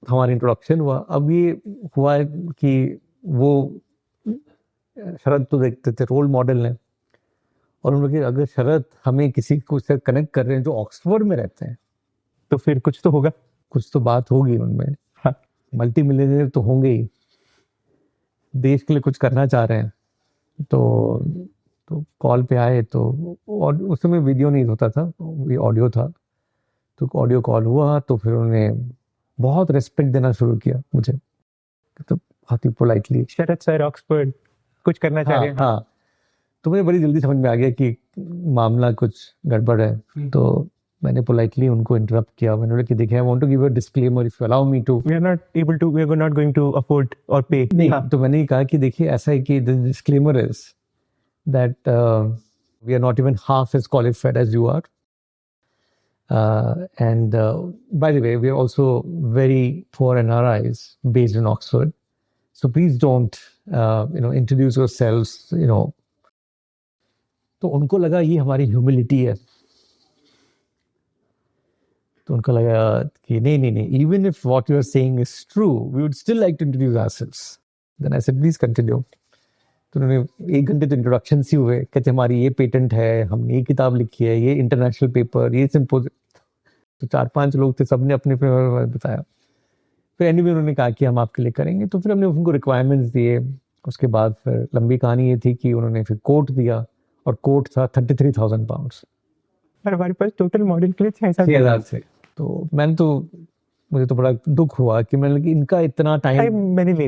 हमारा इंट्रोडक्शन हुआ. अब ये हुआ कि वो शरद तो देखते थे रोल मॉडल है, और उन्होंने कहा अगर शरद हमें किसी को से कनेक्ट कर रहे हैं जो ऑक्सफोर्ड में रहते हैं तो फिर कुछ तो होगा, कुछ तो बात होगी उनमें. हाँ, मल्टी मिलियनर तो होंगे ही, देश के लिए कुछ करना चाह रहे हैं. तो कॉल पे आए तो उस समय वीडियो नहीं होता था, ये ऑडियो था. तो ऑडियो कॉल हुआ तो फिर उन्होंने बहुत रेस्पेक्ट देना शुरू किया मुझे, तो बहुत ही पोलाइटली, शरद सर ऑक्सफोर्ड कुछ करना चाह रहे हैं. हाँ, तो मुझे बड़ी जल्दी समझ में आ गया कि मामला कुछ गड़बड़ है. तो मैंने पोलाइटली उनको इंटरप्ट किया. मैंने बोला कि देखिए, I want to give a disclaimer if you allow me to. We are not going to afford और पे. नहीं, तो मैंने कहा कि देखिए ऐसा है कि the disclaimer is that we are not even half as qualified as you are. And by the way, we are also very poor NRIs based in Oxford. So please don't, introduce yourselves, तो उनको लगा ये हमारी humility है. तो उनको लगा कि नहीं, even if what you are saying is true, we would still like to introduce ourselves. Then I said, please continue. तो उन्होंने 1 घंटे तो इंट्रोडक्शन ही हुए. कहते हमारी ये पेटेंट है, हमने ये किताब लिखी है, ये इंटरनेशनल पेपर, ये सिंपोजियम. तो 4-5 लोग थे, सबने अपने बताया. फिर एनीवे उन्होंने कहा कि हम आपके लिए करेंगे. तो फिर हमने उनको रिक्वायरमेंट्स दिए उसके बाद फिर लंबी कहानी ये थी कि उन्होंने फिर कोट दिया और कोट था 33,000 पाउंड्स। पर हमारे पास टोटल मॉडल के लिए 6,000 से। तो मुझे तो बड़ा दुख हुआ कि मैंने कि इनका इतना टाइम मैंने ले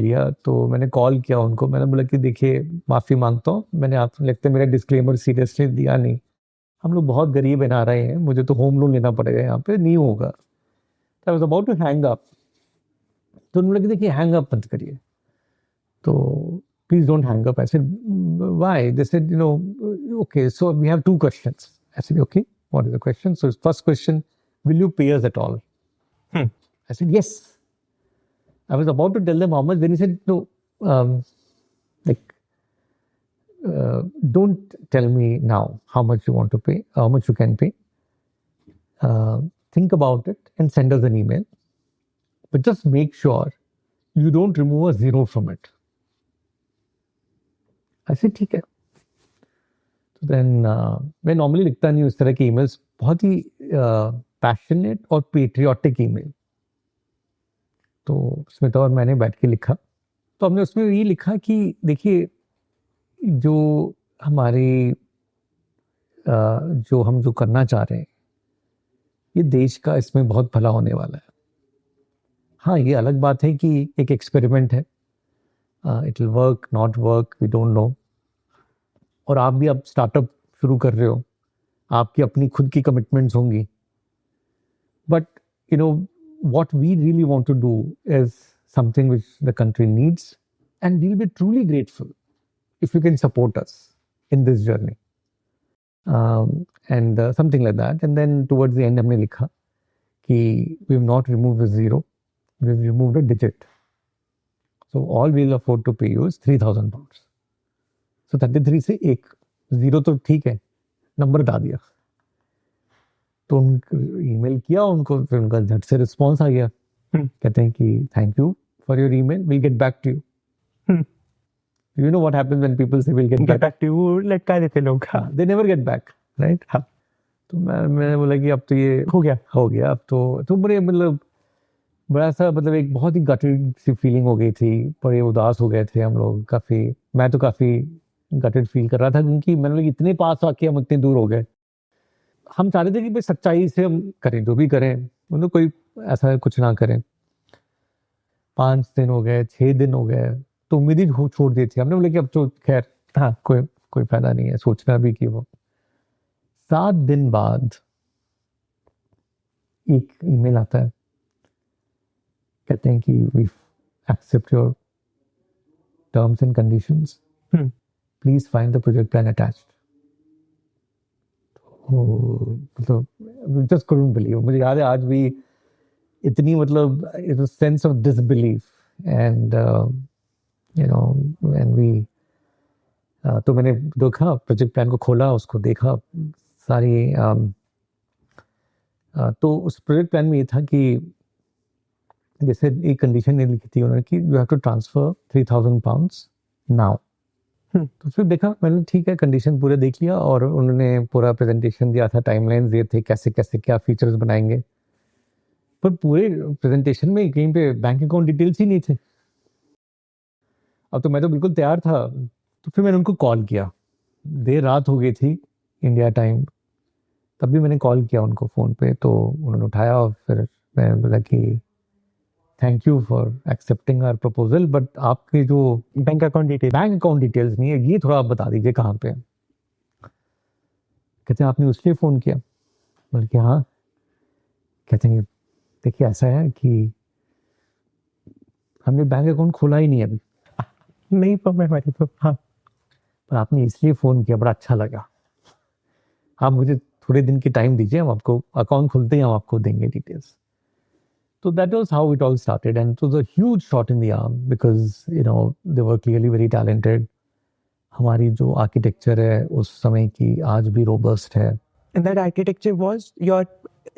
लिया। तो मैंने कॉल किया उनको, मैंने बोला कि देखिए माफ़ी मांगता हूँ, मैंने आप लगता है मेरा डिस्क्लेमर सीरियसली दिया नहीं, हम लोग बहुत गरीब बना रहे हैं, मुझे तो होम लोन लेना पड़ेगा, यहाँ पे नहीं होगा। I was about to hang up, तो उन्होंने कहा देखिए हैंग अप मत करिए, तो please don't hang up. I said why? They said you know okay so we have 2 questions. I said okay what is the question? So first question, will you pay us at all? I said yes. I was about to tell them how much, then he said no, like don't tell me now how much you want to pay, how much you can pay. Think about it and send us an email, but just make sure you don't remove a zero from it. I said ठीक है। तो then मैं normally लिखता नहीं उस तरह की emails, बहुत ही पैशनेट और पेट्रियाटिक ईमेल। तो स्मिता और मैंने बैठ के लिखा, तो हमने उसमें ये लिखा कि देखिए जो हमारी जो हम जो करना चाह रहे हैं ये देश का इसमें बहुत भला होने वाला है। हाँ ये अलग बात है कि एक एक्सपेरिमेंट है, it will work not work we don't know, और आप भी अब स्टार्टअप शुरू कर रहे हो, आपकी अपनी खुद की कमिटमेंट्स होंगी, but you know what we really want to do is something which the country needs, and we'll be truly grateful if you can support us in this journey, and something like that. And then towards the end हमने लिखा कि we have not removed a zero, we have removed a digit, so all we'll afford to pay you is 3,000 pounds. So 33 से एक zero तो ठीक है, number हटा दिया। तो ईमेल किया उनको, फिर उनका झट से रिस्पॉन्स आ गया, कहते हैं कि thank you for your email, will get back to you. You know what happens when people say will get back to you, लटका देते लोग, they never get back, right. तो मैंने बोला कि अब तो ये हो गया अब तो बड़े मतलब बड़ा सा मतलब एक बहुत ही गटेड सी फीलिंग हो गई थी, बड़े उदास हो गए थे हम लोग काफ़ी, मैं तो काफ़ी गटेड फील कर रहा था, क्योंकि मैंने बोला इतने पास आके हम इतने दूर हो गए। हम चाहते थे कि भाई सच्चाई से हम करें, जो भी करें मतलब कोई ऐसा कुछ ना करें। 5 दिन हो गए, 6 दिन हो गए, तो उम्मीद ही छोड़ दी थी हमने, बोले कि अब तो खैर हाँ कोई फायदा नहीं है सोचना भी कि वो। 7 दिन बाद एक ईमेल आता है, कहते हैं कि we accept your terms and conditions, please find the project plan attached. मतलब जस्ट couldn't believe, मुझे याद है आज भी इतनी मतलब it was sense of disbelief and you know when we, तो मैंने देखा प्रोजेक्ट प्लान को, खोला उसको, देखा सारी तो उस प्रोजेक्ट प्लान में ये था कि जैसे एक कंडीशन ये लिखी थी उन्होंने कि you have to transfer 3,000 pounds now. तो फिर देखा मैंने, ठीक है, कंडीशन पूरे देख लिया, और उन्होंने पूरा प्रेजेंटेशन दिया था, टाइमलाइंस दिए थे कैसे कैसे क्या फीचर्स बनाएंगे, पर पूरे प्रेजेंटेशन में कहीं पे बैंक अकाउंट डिटेल्स ही नहीं थे। अब तो मैं तो बिल्कुल तैयार था, तो फिर मैंने उनको कॉल किया, देर रात हो गई थी इंडिया टाइम, तब भी मैंने कॉल किया उनको फ़ोन पे, तो उन्होंने उठाया और फिर मैंने बोला कि thank you for accepting our proposal, but आपके जो बैंक अकाउंट डिटेल्स नहीं है, ये थोड़ा आप बता दीजिए कहाँ पे। कहते हैं आपने उसलिए फ़ोन किया? बोले कि हाँ। कहते हैं देखिए ऐसा है कि हमने बैंक अकाउंट खोला ही नहीं अभी। नहीं पर हमारी तो हाँ, पर आपने इसलिए फ़ोन किया, बड़ा अच्छा लगा, आप मुझे थोड़े दिन की टाइम दीजिए, हम आपको अकाउंट खुलते ही हम आपको देंगे details. So that was how it all started, and it was a huge shot in the arm because you know they were clearly very talented. हमारी जो आर्किटेक्चर है उस समय की आज भी रोबस्ट है। And that architecture was your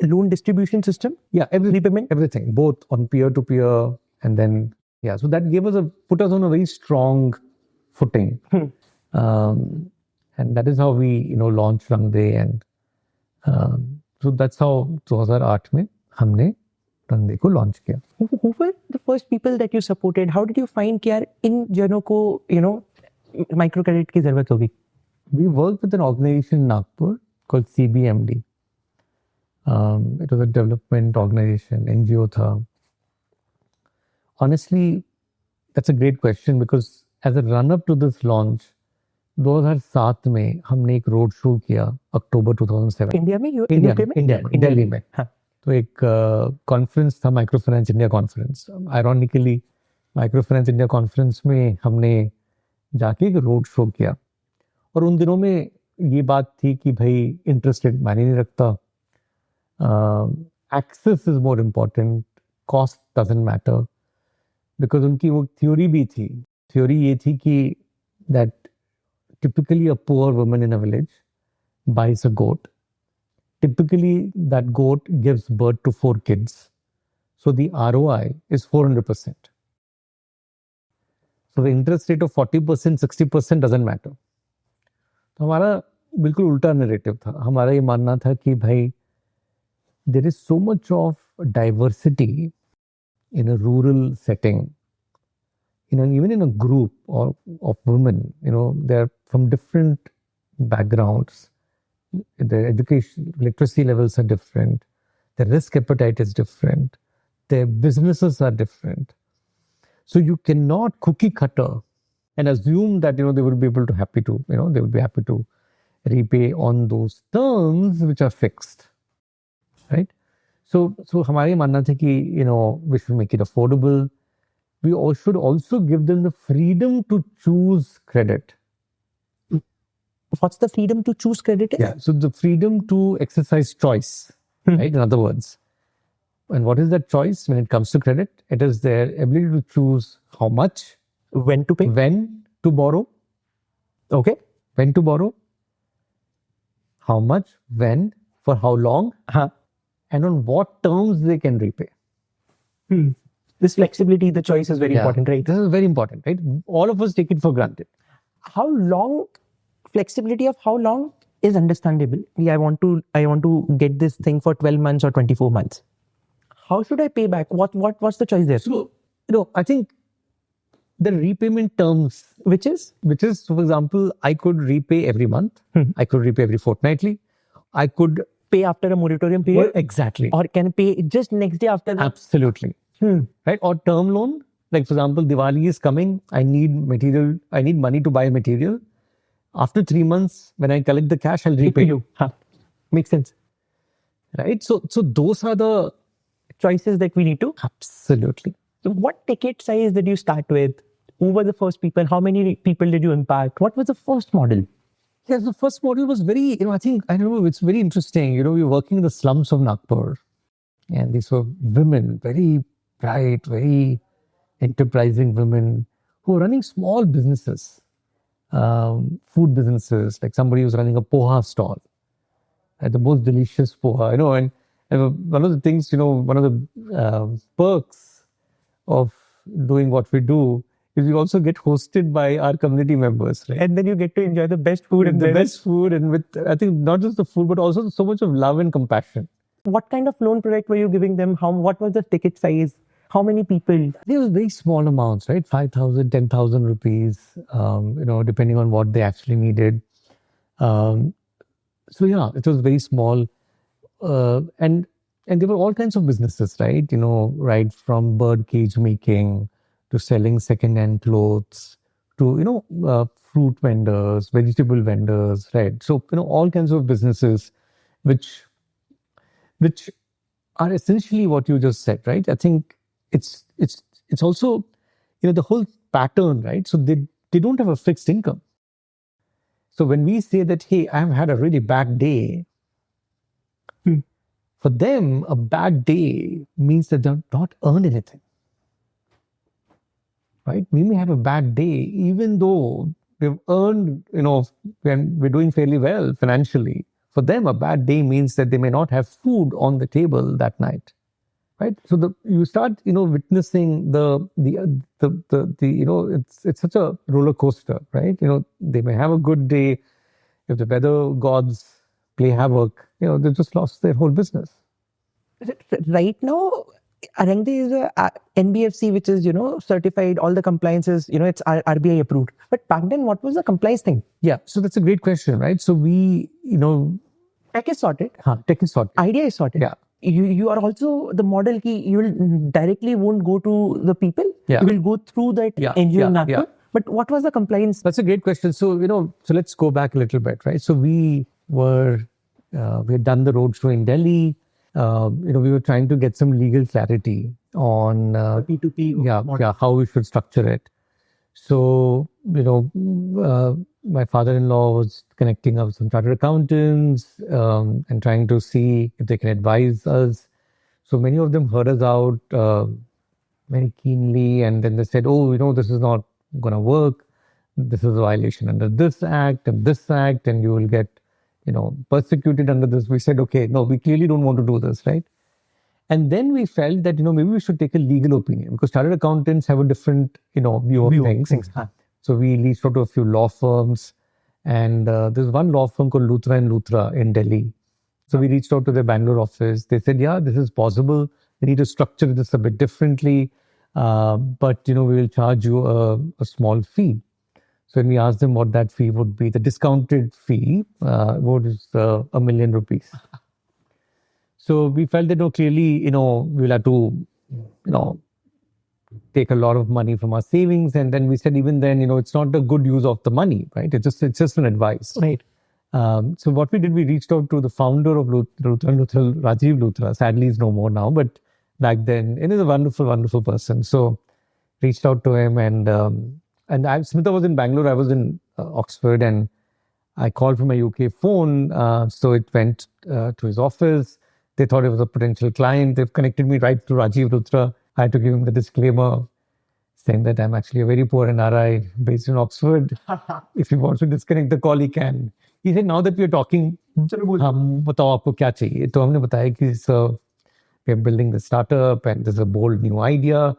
loan distribution system? Yeah, everything, both on peer-to-peer, and then yeah, so that put us on a very strong footing. And that is how we launched Rangde, and so that's how 2008 में हमने रंगदे को launch किया। Who were the first people that you supported? How did you find कि यार इन जनों को microcredit की जरूरत होगी? We worked with an organization in Nagpur called CBMD. It was a development organization, NGO tha. Honestly, that's a great question because as a run-up to this launch, 2007 में हमने एक रोड शो किया अक्टूबर 2007 India में India Delhi में तो एक conference था microfinance India conference ironically microfinance India conference में हमने जाके एक रोड शो किया और उन दिनों में ये बात थी कि भाई इंटरेस्ट रेट मायने नहीं रखता access is more important cost doesn't matter because उनकी वो थ्योरी भी थी थ्योरी ये थी कि that typically a poor woman in a village buys a goat. Typically that goat gives birth to 4 kids. So the ROI is 400%. So the interest rate of 40%, 60% doesn't matter. तो हमारा बिल्कुल उल्टा narrative था हमारा ये मानना था कि भाई there is so much of diversity in a rural setting. Even in a group of women, they're from different backgrounds. Their education, literacy levels are different. Their risk appetite is different. Their businesses are different. So you cannot cookie cutter and assume that, they will be able to they will be happy to repay on those terms which are fixed, right? So हमारे मानना था कि, we should make it affordable. We should also give them the freedom to choose credit. What's the freedom to choose credit? Yeah, so the freedom to exercise choice, right? In other words, and what is that choice when it comes to credit? It is their ability to choose how much, when to pay, when to borrow. Okay. When to borrow, how much, when, for how long, and on what terms they can repay. This flexibility, the choice is very important, right? This is very important, right? All of us take it for granted. How long, flexibility of how long is understandable. I want to get this thing for 12 months or 24 months. How should I pay back? What's the choice there? So, I think the repayment terms, which is, so for example, I could repay every month. I could repay every fortnightly. I could pay after a moratorium period. Well, exactly. Or can pay just next day after that. Absolutely. Right? Or term loan. Like for example, Diwali is coming. I need material. I need money to buy material. After 3 months, when I collect the cash, I'll repay you. Makes sense. Right? So those are the choices that we need to. Absolutely. So what ticket size did you start with? Who were the first people? How many people did you impact? What was the first model? Yes, the first model was very, I remember it's very interesting. We were working in the slums of Nagpur. And these were women, very bright, very enterprising women who were running small businesses, food businesses. Like somebody was running a poha stall, the most delicious poha, and one of the things, one of the perks of doing what we do is we also get hosted by our community members, right? And then you get to enjoy the best food and with, I think, not just the food, but also so much of love and compassion. What kind of loan product were you giving them? What was the ticket size? How many people? They were very small amounts, right? 5,000, 10,000 rupees, depending on what they actually needed. So yeah, it was very small. And there were all kinds of businesses, right? Right from bird cage making to selling second-hand clothes to, fruit vendors, vegetable vendors, right? So, all kinds of businesses which are essentially what you just said, right? I think it's also, the whole pattern, right? So they don't have a fixed income. So when we say that, hey, I've had a really bad day, for them, a bad day means that they've not earned anything. Right? We may have a bad day, even though we've earned, when we're doing fairly well financially. For them, a bad day means that they may not have food on the table that night, right? So you start, witnessing it's such a roller coaster, right? They may have a good day. If the weather gods play havoc, they just lost their whole business. Right now, Rangde is a NBFC, which is, certified, all the compliances, it's RBI approved. But back then, what was the compliance thing? Yeah, so that's a great question, right? So we, Tech is sorted. tech is sorted. Idea is sorted. Yeah. You are also the model key. You will directly won't go to the people. Yeah. You will go through that NGO Nagpur. But what was the compliance? That's a great question. So, so let's go back a little bit, right? So we had done the roadshow in Delhi. We were trying to get some legal clarity on P2P how we should structure it. So, my father-in-law was connecting up with some chartered accountants and trying to see if they can advise us. So many of them heard us out very keenly, and then they said, "Oh, this is not going to work. This is a violation under this act, and you will get, persecuted under this." We said, "Okay, no, we clearly don't want to do this, right?" And then we felt that, maybe we should take a legal opinion, because chartered accountants have a different, view of things. So we reached out to a few law firms, and there's one law firm called Luthra and Luthra in Delhi. So we reached out to their Bangalore office. They said, "Yeah, this is possible. We need to structure this a bit differently, but we will charge you a small fee." So when we asked them what that fee would be, the discounted fee was ₹1 million. So we felt that clearly, we'll have to, take a lot of money from our savings, and then we said, even then, it's not a good use of the money, right? It's just an advice. Right. So what we did, we reached out to the founder of Luthra, Rajiv Luthra. Sadly, he's no more now, but back then, he is a wonderful, wonderful person. So reached out to him, and Smita was in Bangalore, I was in Oxford, and I called from a UK phone. So it went to his office. They thought it was a potential client. They've connected me right to Rajiv Luthra. I had to give him the disclaimer saying that I'm actually a very poor NRI based in Oxford. If he wants to disconnect the call, he can. He said, now that we are talking, बताओ आपको क्या चाहिए? तो हमने बताया कि we are building the startup and there's a bold new idea.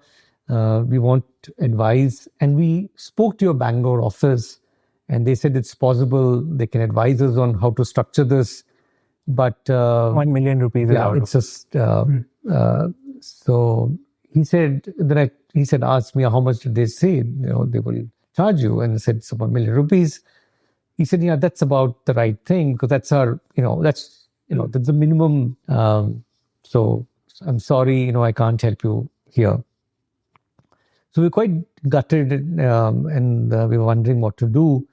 We want advice. And we spoke to your Bangalore office, and they said it's possible. They can advise us on how to structure this. But ₹1 million it's just so he said, asked me how much did they say they will charge you, and I said it's about ₹1 million. He said, yeah, that's about the right thing, because that's our that's the minimum. So I'm sorry, I can't help you here. So we're quite gutted, and we were wondering what to do.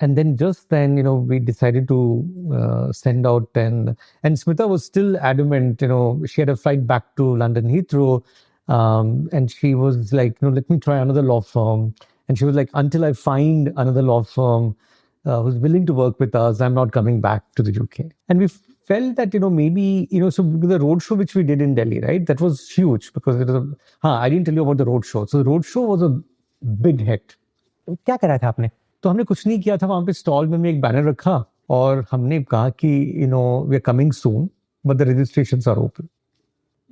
And then just then, we decided to send out and Smita was still adamant, she had a flight back to London Heathrow. And she was like, let me try another law firm. And she was like, until I find another law firm who's willing to work with us, I'm not coming back to the UK. And we felt that, maybe, so the roadshow which we did in Delhi, right, that was huge, because it was I didn't tell you about the roadshow. So the roadshow was a big hit. क्या करा था आपने? तो हमने कुछ नहीं किया था. वहां पे स्टॉल में एक बैनर रखा और हमने कहा कि we are coming soon, but the registrations are open.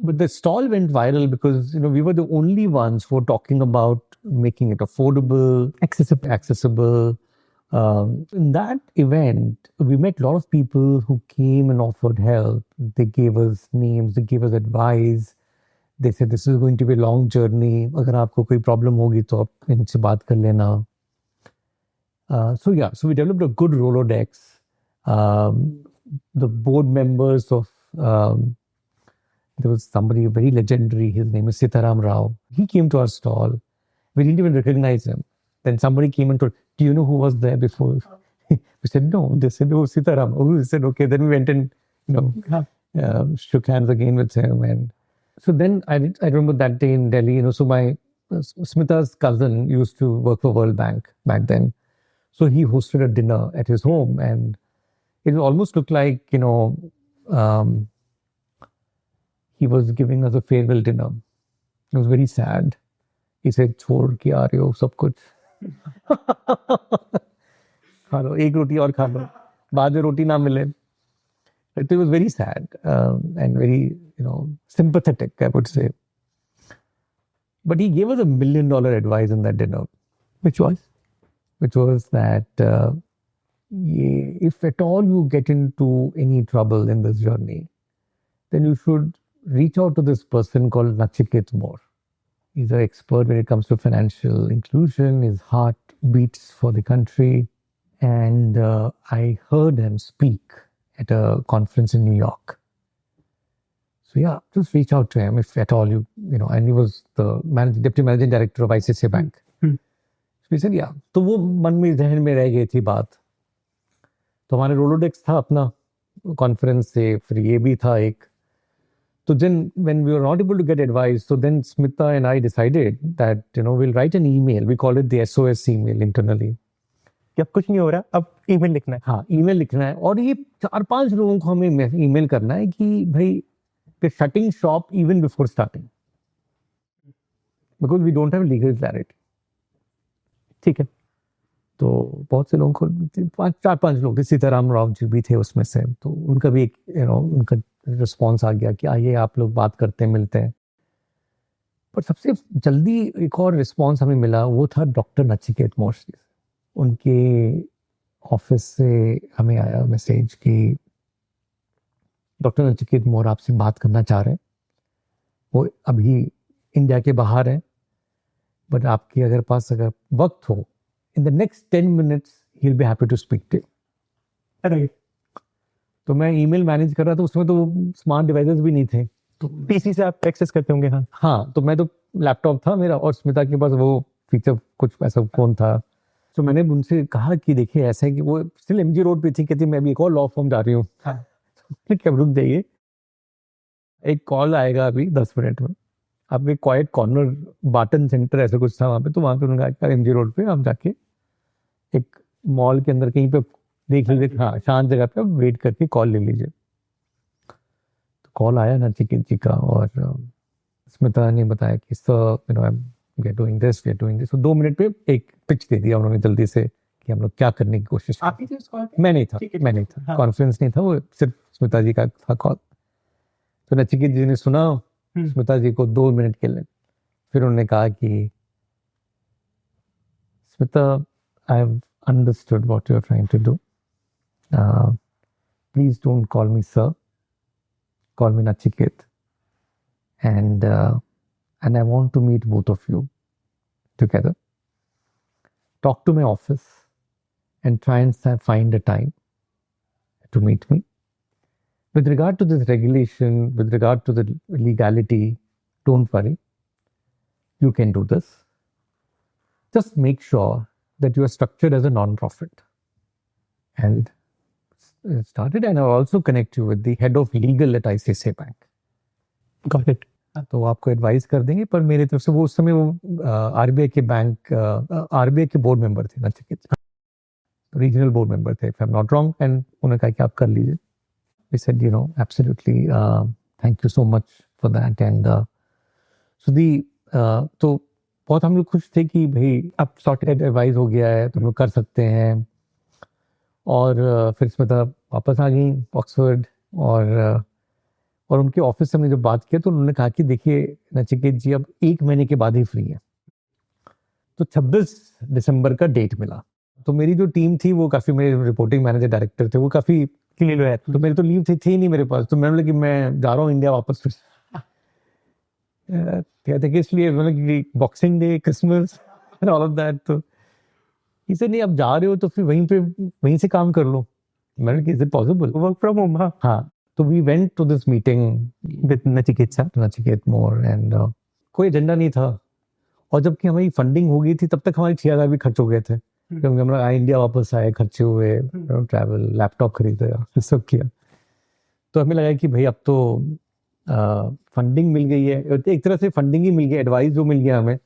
But the stall went viral because we were the only ones who were talking about making it affordable, accessible. In that event, we met a lot of people who came and offered help. They gave us names, they gave us advice. They said this is going to be a long journey. अगर आपको कोई problem होगी तो आप इनसे बात कर लेना. So we developed a good Rolodex. The board members of, there was somebody very legendary, his name is Sitaram Rao. He came to our stall. We didn't even recognize him. Then somebody came and told, do you know who was there before? We said, no. They said, oh, Sitaram. Oh, we said, okay. Then we went and, shook hands again with him. And so then I remember that day in Delhi, so my Smita's cousin used to work for World Bank back then. So he hosted a dinner at his home, and it almost looked like, he was giving us a farewell dinner. It was very sad. He said, "Chhod ke aa rahe ho sab kuch. Kha lo, ek roti aur kha lo. Baad mein roti na mile." It was very sad and very, sympathetic, I would say. But he gave us $1 million advice in that dinner. Which was that if at all you get into any trouble in this journey, then you should reach out to this person called Nachiket more. He's an expert when it comes to financial inclusion. His heart beats for the country. And I heard him speak at a conference in New York. So yeah, just reach out to him if at all you know. And he was the deputy managing director of ICICI Bank. So he said, yeah. तो वो मन में जहन में रह गई थी बात. तो हमारे रोलोडेक्स था अपना कॉन्फ्रेंस से, फिर ये भी था एक. So then when we were not able to get advice, so then Smita and I decided that, you know, we'll write an email. We call it the SOS email internally. कि अब कुछ नहीं हो रहा, अब ईमेल लिखना है. हाँ, ईमेल लिखना है. और ये 4-5 लोगों को हमें ईमेल करना है कि भाई shutting shop even before starting. Because we don't have legal clarity. ठीक है. तो बहुत से लोगों को 4-5 लोग, सीताराम राव जी भी थे उसमें से, तो उनका भी एक उनका रिस्पॉन्स आ गया कि आइए आप लोग बात करते हैं, मिलते हैं. पर सबसे जल्दी एक और रिस्पॉन्स हमें मिला, वो था डॉक्टर नचिकेत मोर्शी. उनके ऑफिस से हमें आया मैसेज कि डॉक्टर नचिकेत मोर आपसे बात करना चाह रहे हैं. वो अभी इंडिया के बाहर हैं, बट आपके अगर पास अगर वक्त हो, in the next 10 minutes he'll be happy to speak to you. Right. तो मैं ईमेल मैनेज कर रहा था, उसमें तो स्मार्ट डिवाइसेस भी नहीं थे, तो पीसी से आप एक्सेस करते होंगे. हाँ हाँ. तो मैं तो लैपटॉप था मेरा, और स्मिता के पास वो फीचर कुछ ऐसा फोन था. तो मैंने उनसे कहा कि देखिए ऐसा है कि वो स्टिल एमजी रोड पे थी, कहती मैं अभी एक और लॉ फॉर्म जा रही हूँ. क्या रुक जाइए, एक कॉल आएगा अभी 10 मिनट में. आप एक क्वाइट कॉर्नर बाटन सेंटर ऐसा कुछ था वहाँ पे, तो वहाँ पे उन्होंने कहा एमजी रोड पे आप जाके एक मॉल के अंदर कहीं पे देख लीजिए, हाँ शांत जगह पे आप वेट करके कॉल ले लीजिए. तो कॉल आया नचिकेत जी का, और स्मिता ने बताया कि sir we are doing this, we are doing this. 2 minute पे एक पिच दे दिया उन्होंने जल्दी से कि हम लोग क्या करने की कोशिश. आप ही थे उस कॉल पे? मैं नहीं था, कॉन्फ्रेंस नहीं था, वो सिर्फ स्मिता जी का था कॉल. तो नचिकेत जी ने सुना स्मिता जी को 2 मिनट के लिए. फिर उन्होंने कहा कि Smita, I have understood what you are trying to do. Please don't call me sir, call me Nachiket, and I want to meet both of you together. Talk to my office and try and find a time to meet me. With regard to this regulation, with regard to the legality, don't worry. You can do this. Just make sure that you are structured as a non-profit. And started, and I'll also connect you with the head of legal at ICICI Bank. Got it. तो आपको advice कर देंगे. पर मेरे तरफ से वो उस समय वो आरबीआई के बैंक आरबीआई के बोर्ड मेंबर थे, नचिकेत रीजनल बोर्ड मेंबर थे, if I am not wrong. And उन्होंने कहा कि आप कर लीजिए. We said absolutely, thank you so much for that. And so the तो बहुत हम लोग खुश थे कि भाई अब सॉर्टेड एडवाइस हो गया है, तो हम लोग कर सकते हैं. और फिर स्मिता वापस आ गई ऑक्सफोर्ड, और उनके ऑफिस से हमने जब बात किया तो उन्होंने कहा कि देखिए नचिकेत जी अब 1 महीने के बाद ही फ्री है. तो 26 दिसंबर का डेट मिला. तो मेरी जो टीम थी वो काफ़ी, मेरे रिपोर्टिंग मैनेजर डायरेक्टर थे, वो काफ़ी क्लीन है. तो मेरी तो लीव थी नहीं मेरे पास. तो मैंने बोला कि मैं जा रहा हूँ इंडिया वापस. फिर कहते कि इसलिए मतलब boxing day, Christmas and all of that. तो इसे नहीं, अब जा रहे हो तो फिर वहीं से काम कर लो. मैंने कहा is it possible, work from home? हाँ. तो we went to this meeting with Nachiket Mor, and कोई एजेंडा नहीं था. और जबकि हमारी फंडिंग हो गई थी तब तक हमारे 6,000 भी खर्च हो गए थे, क्योंकि हम लोग इंडिया वापस आए, खर्चे हुए, ट्रैवल, लैपटॉप खरीदे, सब किया. तो हमें लगा कि भाई अब तो फंडिंग मिल गई है, एक तरह से फंडिंग ही मिल गई, एडवाइस जो मिल गया हमें.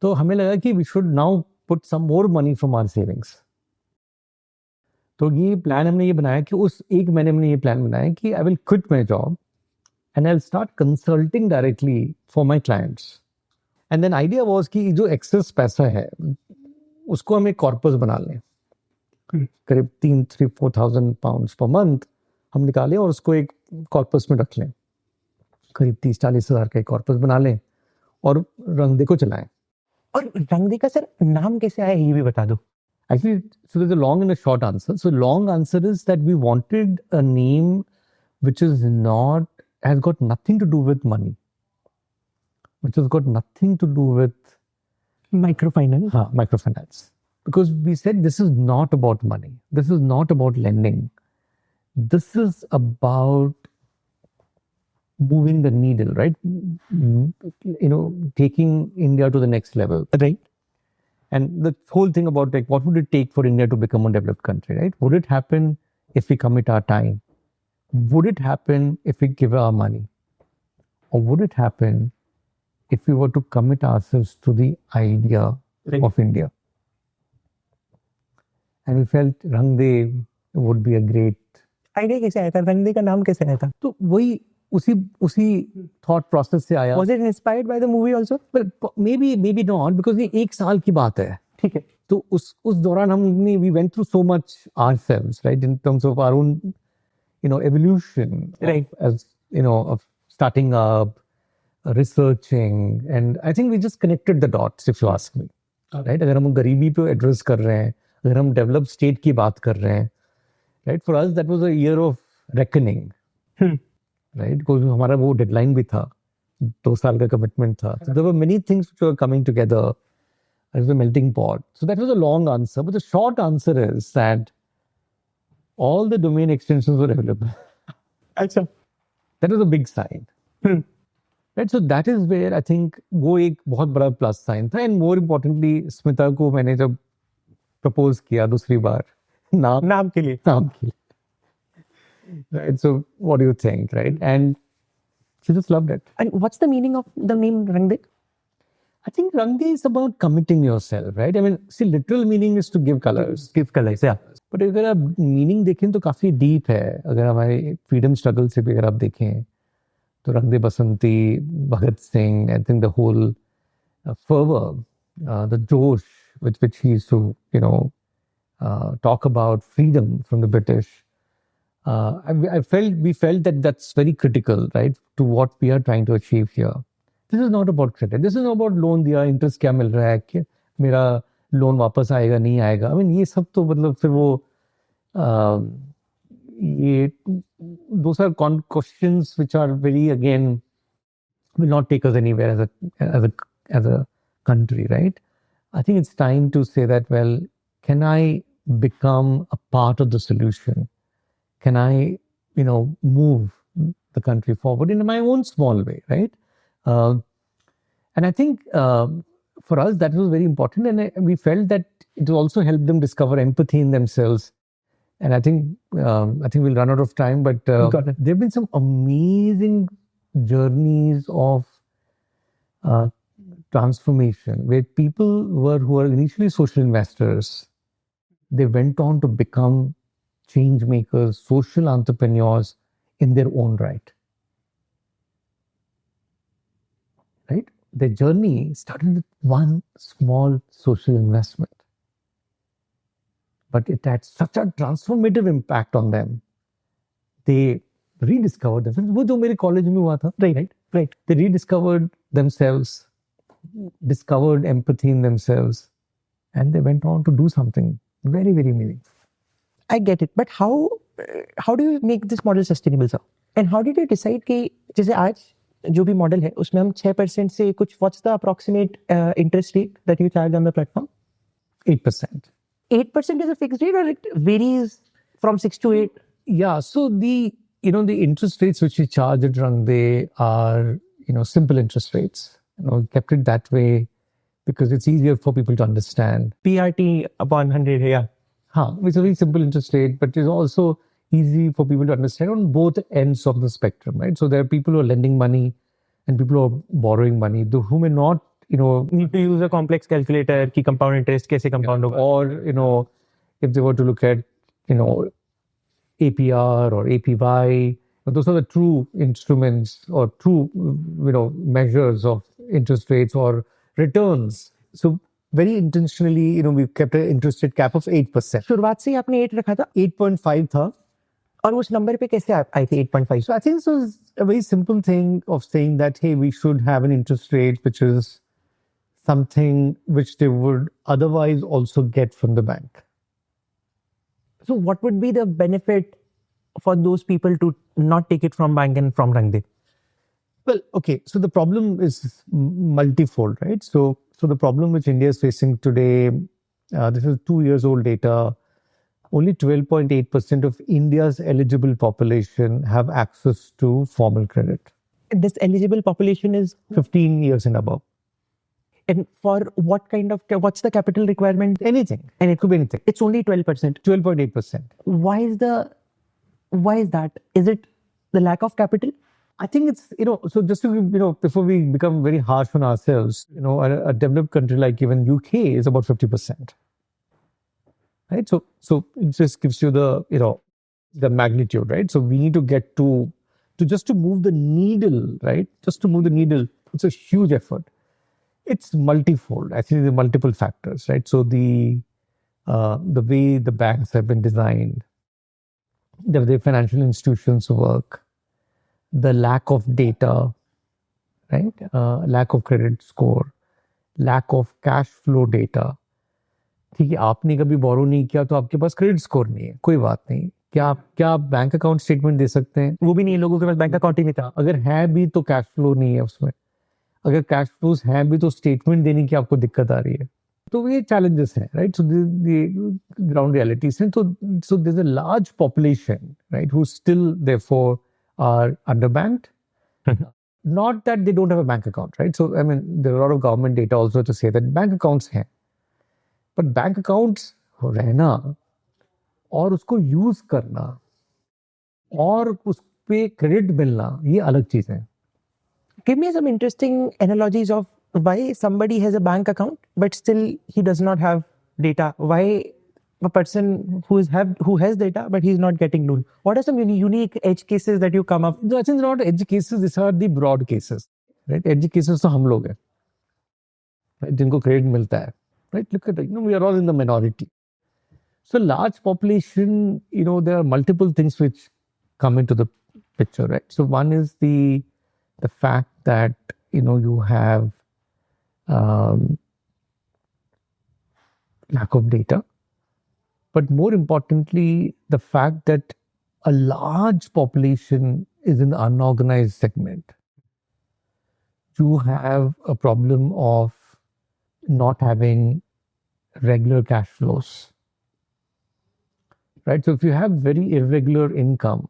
तो हमें लगा कि we should now put some more money from our savings. तो ये प्लान हमने ये बनाया कि उस 1 महीने में ये प्लान बनाया कि I will quit my job and I'll start consulting directly for my clients. And then idea was कि जो excess पैसा है उसको हम एक कॉर्पस बना लें. करीब 3,000-4,000 pounds per month हम निकालें और उसको एक कॉर्पस में रख लें. करीब 30-40 हज़ार का एक कॉर्पस बना लें और रंगदे को चलाएं. और रंगदे का सर नाम कैसे आया ये भी बता दो. Actually, so there's a long and a short answer. So long answer is that we wanted a name which is not has got nothing to do with money, which has got nothing to do with microfinance. Because we said this is not about money. This is not about lending. This is about moving the needle, right? Taking India to the next level. Right. And the whole thing about like, what would it take for India to become a developed country, right? Would it happen if we commit our time? Would it happen if we give our money? Or would it happen if we were to commit ourselves to the idea of India? And we felt Rangde would be a great. Idea कैसे आया था? रंगदे का नाम कैसे आया था? तो वही उसी thought process से आया. Was it inspired by the movie also? Well, maybe not, because ये 1 साल की बात है. ठीक है. तो उस दौरान हमने we went through so much ourselves, right, in terms of our own, evolution, right, as of starting up, researching, and I think we just connected the dots, if you ask me, right? अगर हम गरीबी पे address कर रहे हैं, अगर हम developed state की बात कर रहे हैं, right? For us that was a year of reckoning, right? Because हमारा वो deadline भी था, 2 साल का commitment था. So there were many things which were coming together. It was a melting pot. So that was a long answer, but the short answer is that all the domain extensions were available. अच्छा. That was a big sign. Right? So that is where I think वो एक बहुत बड़ा plus sign था. And more importantly, Smita को मैंने जब propose किया दूसरी बार नाम के लिए. Right? So what do you think, right? And she just loved it. And what's the meaning of the name Rangde? I think Rangde is about committing yourself, right? I mean, see, literal meaning is to give colors. Give colors, yeah. But अगर आप meaning देखें तो काफी deep है. अगर हमारे freedom struggle से भी अगर आप देखें, तो रंगदे बसंती, Bhagat Singh, I think the whole fervor, the josh with which he used to, talk about freedom from the British. We felt that that's very critical, right, to what we are trying to achieve here. This is not about credit. This is not about loan दिया, interest क्या मिल रहा है, मेरा loan वापस आएगा नहीं आएगा. I mean, ये सब तो मतलब फिर वो those are questions which are very, again, will not take us anywhere as a country, right? I think it's time to say that, well, can I become a part of the solution? Can I, move the country forward in my own small way, right? And I think for us that was very important, and we felt that it also helped them discover empathy in themselves. And I think we'll run out of time, but there have been some amazing journeys of transformation where people who were initially social investors, they went on to become change makers, social entrepreneurs in their own right. Right? Their journey started with one small social investment. But it had such a transformative impact on them. They rediscovered themselves. वो जो मेरे college में हुआ था, right. They rediscovered themselves, discovered empathy in themselves, and they went on to do something very, very meaningful. I get it, but how do you make this model sustainable, sir? And how did you decide कि जैसे आज जो भी model है उसमें हम 6% से कुछ, what's the approximate interest rate that you charge on the platform? 8%. 8% is a fixed rate, or it varies from 6 to 8? Yeah, so the interest rates which we charge at Rangde are, simple interest rates. Kept it that way because it's easier for people to understand. PRT upon 100, yeah. It's a very simple interest rate, but it's also easy for people to understand on both ends of the spectrum, right? So there are people who are lending money and people who are borrowing money, who may not, need to use a complex calculator, ki compound interest kaise compound hoga. Or, if they were to look at, APR or APY, those are the true instruments or true, measures of interest rates or returns. So very intentionally, we've kept an interest rate cap of 8%. शुरुआत से आपने 8 रखा था? 8.5 था. और उस number पे कैसे आई थी 8.5? So I think this was a very simple thing of saying that, hey, we should have an interest rate which is something which they would otherwise also get from the bank. So what would be the benefit for those people to not take it from bank and from Rangde? Well, okay. So the problem is multifold, right? So the problem which India is facing today, this is 2 years old data. Only 12.8% of India's eligible population have access to formal credit. This eligible population is 15 years and above. and for what kind of what's the capital requirement? Anything. And it could be anything. It's only 12%. 12.8%. Why is that? Is it the lack of capital? I think it's, so just to, before we become very harsh on ourselves, a developed country like even UK is about 50%. Right? So it just gives you the magnitude, right? So we need to get to just to move the needle, right? Just to move the needle, it's a huge effort. It's multifold. Actually, there are multiple factors, right? So the way the banks have been designed, the way financial institutions work, the lack of data, right? Lack of credit score, lack of cash flow data. ठीक है, आपने कभी बोरो नहीं किया तो आपके पास credit score नहीं है, कोई बात नहीं. क्या आप बैंक अकाउंट स्टेटमेंट दे सकते हैं? वो भी नहीं है, लोगों के पास बैंक अकाउंट ही नहीं था. अगर है भी तो कैश फ्लो नहीं है उसमें. अगर कैश फ्लोज हैं भी तो स्टेटमेंट देने की आपको दिक्कत आ रही है. तो ये चैलेंजेस हैं, right? So the ground realities हैं. So there is a large population, right, who still therefore are underbanked. Not that they don't have a bank account, right? So, I mean, there are a lot of government data also to say that bank accounts हैं. But bank accounts रहना और उसको use करना और उस पे credit मिलना, ये अलग चीज है. Give me some interesting analogies of why somebody has a bank account but still he does not have data. Why a person who has data but he's not getting loan? What are some unique edge cases that you come up? No, I think not edge cases. These are the broad cases, right? Edge cases तो हम लोग हैं, right? जिनको credit मिलता है, right? Look at it. We are all in the minority. So large population, there are multiple things which come into the picture, right? So one is the fact that, you have lack of data. But more importantly, the fact that a large population is in the unorganized segment. You have a problem of not having regular cash flows, right? So if you have very irregular income,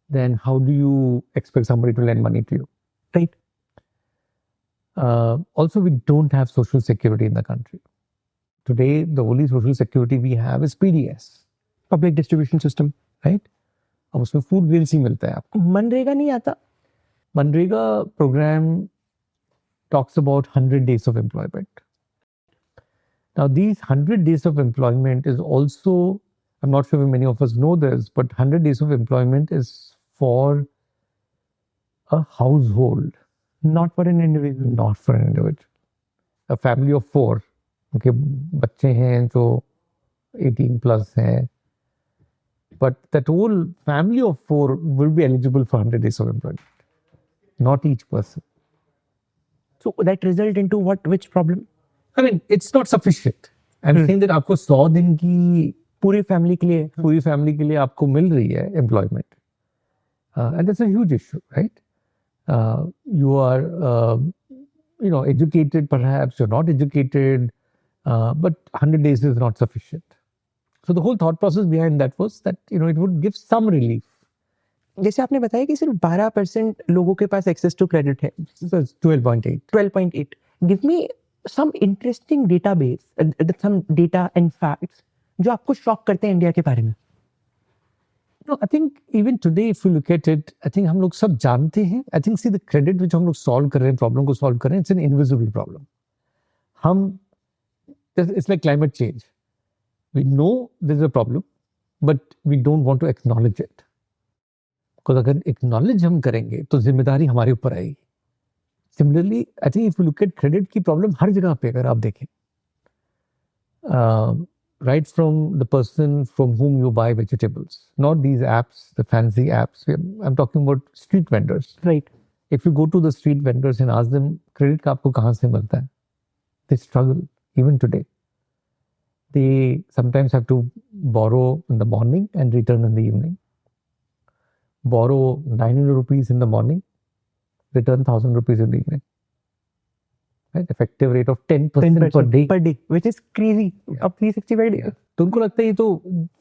then how do you expect somebody to lend money to you? Right. Also, we don't have social security in the country. Today, the only social security we have is PDS. Public distribution system. Right? अब उसमें food grains ही मिलता है आपको. मनरेगा नहीं आता. MNREGA program talks about 100 days of employment. Now, these 100 days of employment is also, I'm not sure if many of us know this, but 100 days of employment is for a household. Not for an individual. Not for an individual. A family of 4. Okay, बच्चे हैं जो 18 plus हैं. But that whole family of 4 will be eligible for 100 days of employment. Not each person. So that result into which problem? I mean, it's not sufficient. I'm saying that आपको 100 दिन की पूरी family के लिए आपको मिल रही है employment. And that's a huge issue, right? You are, educated perhaps, you're not educated, but 100 days is not sufficient. So the whole thought process behind that was that, it would give some relief. जैसे आपने बताया कि सिर्फ 12% लोगों के पास access to credit है. So 12.8. 12.8. Give me some interesting database, some data and facts जो आपको शॉक करते हैं इंडिया के बारे में. No, I think even today, if you look at it, I think हम लोग सब जानते हैं. I think see the credit which हम लोग solve कर रहे हैं, problem को solve कर रहे हैं, it's an invisible problem. It's like climate change. We know there's a problem, but we don't want to acknowledge it. Because अगर acknowledge हम करेंगे, तो जिम्मेदारी हमारे ऊपर आएगी. Similarly, I think if you look at credit की problem हर जगह पे अगर आप देखें, right from the person from whom you buy vegetables, not these apps, the fancy apps. I'm talking about street vendors. Right. If you go to the street vendors and ask them, credit का आपको कहाँ से मिलता है? They struggle even today. They sometimes have to borrow in the morning and return in the evening. Borrow 900 rupees in the morning return 1,000 rupees in the evening. Right? Effective rate of 10% per day. Per day, which is crazy. Up 365 days. Yeah. तो उनको लगता है ये तो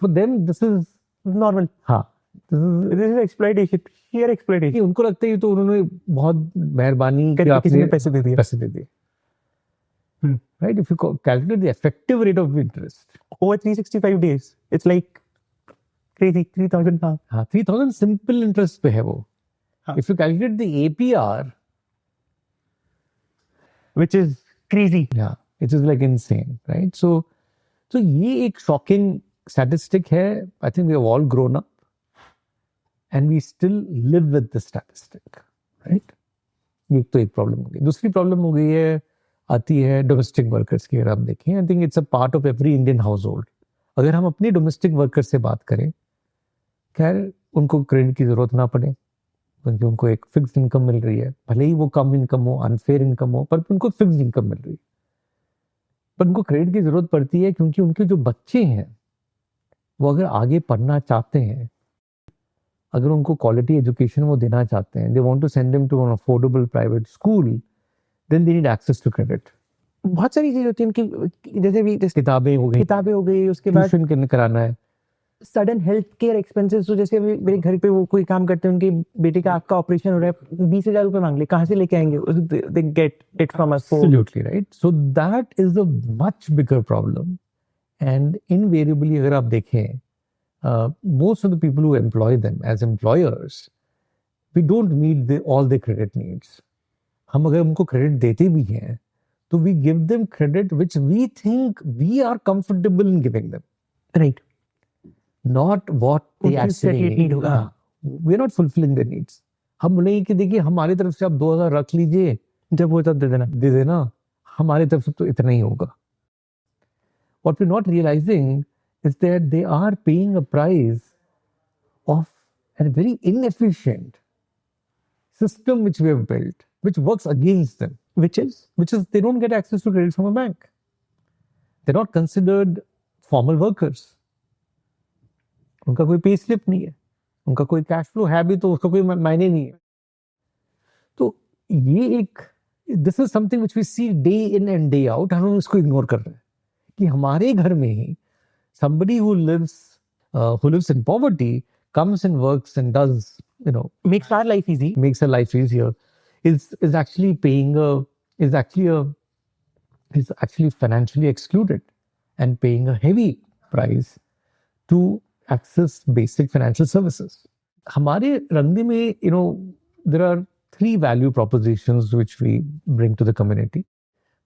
for them this is Normal. हाँ This is exploitation. Sheer exploitation. कि उनको लगता है ये तो उन्होंने बहुत मेहरबानी करके किसी ने पैसे दे दिए. Right? If you calculate the effective rate of interest over 365 days, it's like crazy. 3,000. हाँ 3,000 simple interest पे है वो. If you calculate the APR, which is crazy. Yeah, it is like insane, right? So ये एक shocking statistic है. I think we have all grown up and we still live with this statistic, right? ये तो एक problem हो गई. दूसरी problem हो गई है आती है डोमेस्टिक वर्कर्स की. अगर आप देखें, I think it's a part of every Indian house hold. अगर हम अपने डोमेस्टिक वर्कर्स से बात करें, खैर उनको क्रेडिट की जरूरत ना पड़े क्योंकि उनको एक फिक्स इनकम मिल रही है. भले ही वो कम इनकम हो, अनफेयर इनकम हो, पर उनको फिक्स इनकम मिल रही है. पर उनको क्रेडिट की जरूरत पड़ती है क्योंकि उनके जो बच्चे हैं वो अगर आगे पढ़ना चाहते हैं, अगर उनको क्वालिटी एजुकेशन वो देना चाहते हैं, they want to send them to an affordable private school, then they need access to credit. बहुत सारी चीजें होती हैं उनकी, जैसे भी किताबें हो गई, उसके बाद ट्यूशन कराना है, सडन हेल्थ केयर एक्सपेंसेस. तो जैसे मेरे घर पे वो कोई काम करते हैं, उनके बेटे का आँख का ऑपरेशन हो रहा है, 20,000 रुपए मांग ले, कहाँ से लेके आएंगे? They get it from us. Absolutely right. So that is a much bigger problem. And invariably अगर आप देखें, most of the people who employ them as employers, we don't meet all their credit needs. हम अगर उनको credit देते भी हैं तो we give them credit which we think we are comfortable in giving them. Right. Not what they actually need. We are not fulfilling their needs. हम बोलेंगे कि देखिए हमारी तरफ से आप 2,000 रख लीजिए, जब वो तब दे देना, हमारी तरफ से तो इतना ही होगा. What we're not realizing is that they are paying a price of a very inefficient system which we have built, which works against them. Which is they don't get access to credit from a bank. They're not considered formal workers. उनका कोई pay slip नहीं है, उनका कोई cash flow है भी तो उसका कोई मायने नहीं है. तो ये एक this is something which we see day in and day out. हम इसको इग्नोर कर रहे हैं कि हमारे घर में ही somebody who lives in poverty comes and works and does, makes our life easy, makes her life easier, is actually financially excluded and paying a heavy price to access basic financial services. हमारे रंगदे में, there are 3 value propositions which we bring to the community.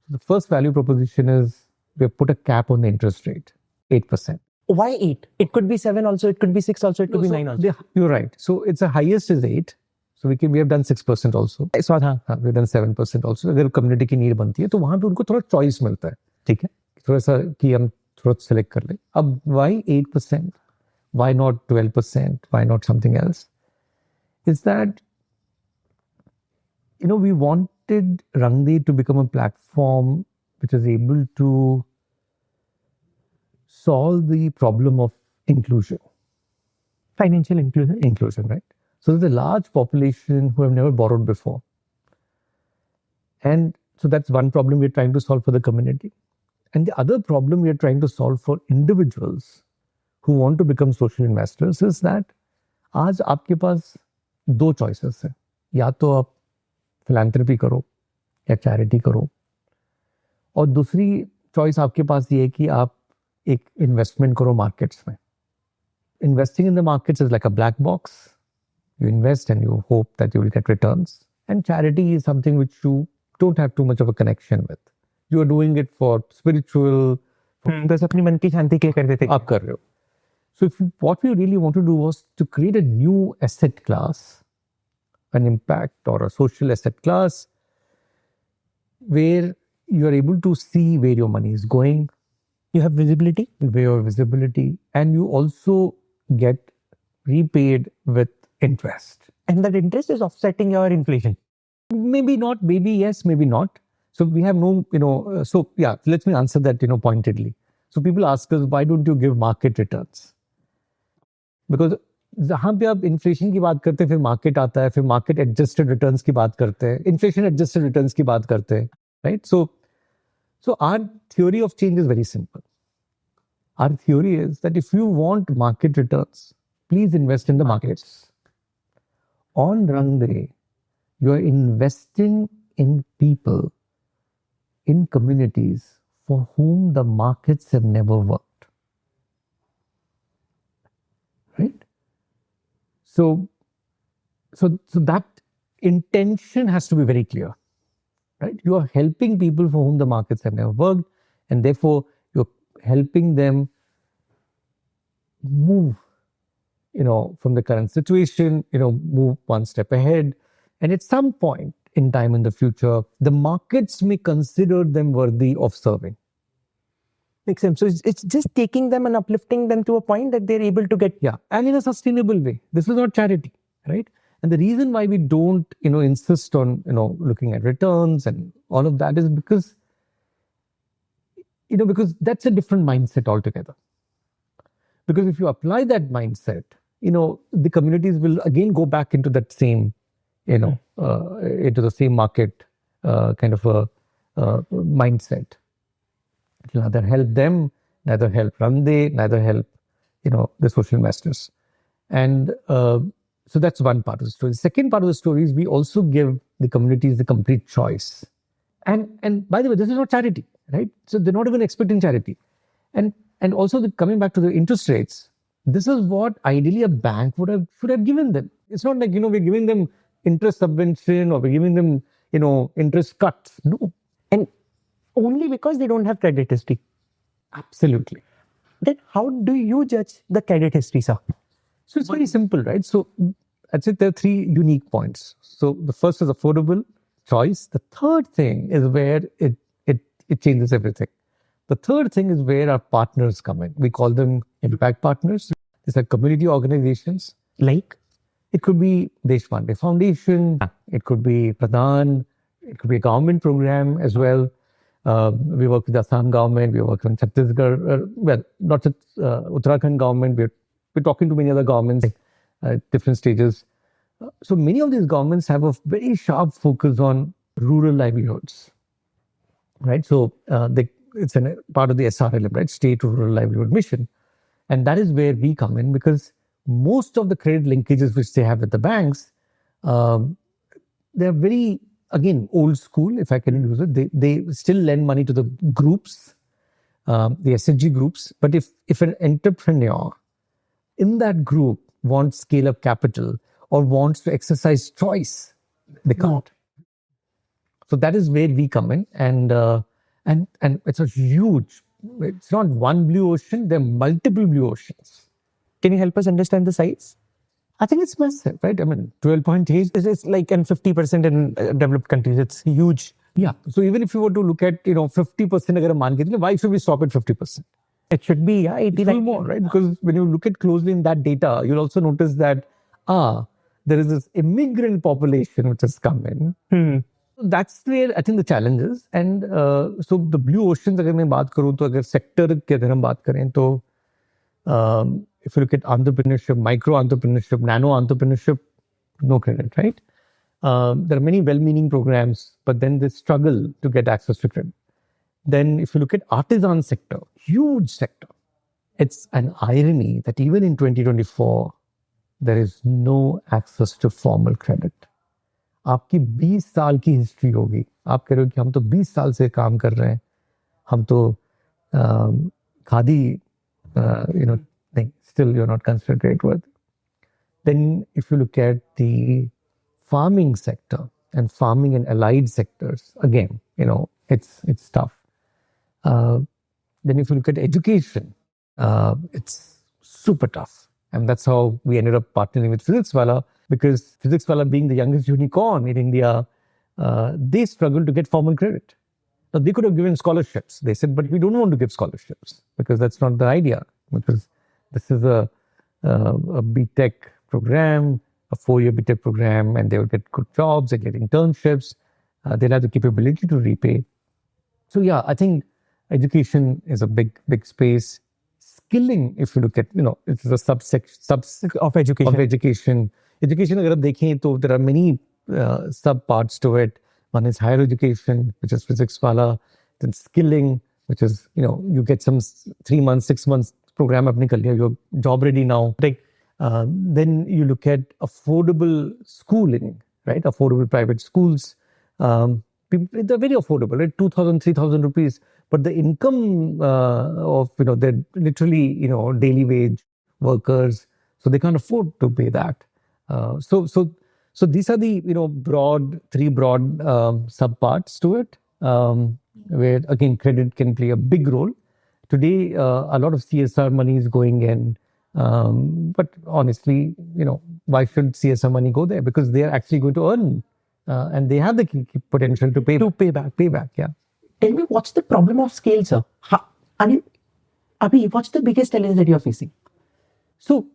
The first value proposition is we have put a cap on the interest rate, 8%. Why 8? It could be 7 also, it could be 6 also, it could be 9 also. You're right. So it's the highest is 8. So we have done 6% also. So we've done 7% also. अगर community की need बनती है तो वहाँ पे उनको थोड़ा choice मिलता है. ठीक है, थोड़ा सा कि हम थोड़ा select कर ले. अब why 8%? Why not 12%? Why not something else? Is that, we wanted Rangde to become a platform which is able to solve the problem of inclusion. Financial inclusion. Inclusion, right? So there's a large population who have never borrowed before. And so that's one problem we're trying to solve for the community. And the other problem we are trying to solve for individuals who want to become social investors is that आज आपके पास 2 choices हैं. या तो आप philanthropy करो या charity करो, और दूसरी choice आपके पास ये है कि आप एक investment करो markets में. Investing in the markets is like a black box. You invest and you hope that you will get returns. And charity is something which you don't have too much of a connection with. You are doing it for spiritual. बस अपनी मन की शांति के लिए कर देते. आप कर रहे हो. So what we really want to do was to create a new asset class, an impact or a social asset class where you are able to see where your money is going. You have visibility. And you also get repaid with interest. And that interest is offsetting your inflation. Maybe not, maybe yes, maybe not. So we have no, let me answer that, pointedly. So people ask us, why don't you give market returns? Because जहाँ पे आप inflation की बात करते हैं फिर market आता है, फिर मार्केट एडजस्टेड रिटर्न्स की बात करते हैं, इन्फ्लेशन एडजस्टेड रिटर्न्स की बात करते हैं, right? So our theory of change is very simple. Our theory is that if you want market returns, please invest in the markets. On Rangde, you are investing in people, in communities for whom the markets have never worked. Right? So that intention has to be very clear. Right? You are helping people for whom the markets have never worked, and therefore you're helping them move, from the current situation, move one step ahead. And at some point in time in the future, the markets may consider them worthy of serving. Makes sense. So it's just taking them and uplifting them to a point that they're able to get. Yeah, and in a sustainable way. This is not charity, right? And the reason why we don't, insist on, looking at returns and all of that is because, because that's a different mindset altogether. Because if you apply that mindset, the communities will again go back into that same, into the same market kind of a mindset. It will neither help them, neither help Rangde, neither help, the social investors. And so that's one part of the story. The second part of the story is we also give the communities the complete choice. And by the way, this is not charity, right? So they're not even expecting charity. And also coming back to the interest rates, this is what ideally a bank should have given them. It's not like, we're giving them interest subvention or we're giving them, interest cuts. No. And only because they don't have credit history. Absolutely. Then how do you judge the credit history, sir? So it's very simple, right? So I'd say there are three unique points. So the first is affordable choice. The third thing is where it changes everything. The third thing is where our partners come in. We call them impact partners. These are community organizations. Like? It could be Deshpande Foundation. It could be Pradhan. It could be a government program as well. We work with the Assam government. We work with Chhattisgarh. Not just Uttarakhand government. We're talking to many other governments at different stages. So many of these governments have a very sharp focus on rural livelihoods. Right? So it's a part of the SRLM, right? State Rural Livelihood Mission. And that is where we come in because most of the credit linkages which they have with the banks, they're very, again, old school, if I can use it. They still lend money to the groups, the SHG groups. But if an entrepreneur in that group wants scale-up capital or wants to exercise choice, they can't. So that is where we come in. And it's a huge, it's not one blue ocean, there are multiple blue oceans. Can you help us understand the size? I think it's massive, right? I mean, 12.8. It's like 50% in developed countries. It's huge. Yeah. So even if you were to look at, 50%, why should we stop at 50%? It should be 89 more, right? Because when you look at closely in that data, you'll also notice that, there is this immigrant population which has come in. That's where I think the challenge is. And so the blue oceans, अगर मैं बात करूँ तो अगर sector के अगर हम बात करें तो if you look at entrepreneurship, micro entrepreneurship, nano entrepreneurship, no credit, right? There are many well-meaning programs, but then they struggle to get access to credit. Then if you look at artisan sector, huge sector, it's an irony that even in 2024, there is no access to formal credit. आपकी 20 साल की history होगी, आप कह रहे हो कि हम तो 20 साल से काम कर रहे हैं, हम तो खादी, नहीं, still you're not considered credit worthy. Then if you look at the farming sector and farming and allied sectors, again, it's tough. Then if you look at education, it's super tough. And that's how we ended up partnering with PhysicsWallah, because PhysicsWallah being the youngest unicorn in India, they struggled to get formal credit. Now, they could have given scholarships. They said, but we don't want to give scholarships because that's not the idea. Because this is a BTech program, a 4-year BTech program, and they would get good jobs, they get internships, they'll have the capability to repay. So yeah, I think education is a big, big space. skilling, if you look at, it's a subset Of education. of education. Education, agar aap dekhein, to there are many sub parts to it. One is higher education, which is physics wala. Then skilling, which is, you get some 3 months, 6 months program apne kar liya, you're job ready now. Right. Then you look at affordable schooling, right? Affordable private schools. They're very affordable, right? 2,000, 3,000 rupees. But the income of, they're literally, daily wage workers. So they can't afford to pay that. So these are the, three broad subparts to it, where again, credit can play a big role. Today, a lot of CSR money is going in. But honestly, why should CSR money go there? Because they are actually going to earn, and they have the potential to pay back. Yeah. Tell me, what's the problem of scale, sir? Abhi, what's the biggest challenge that you're facing? So,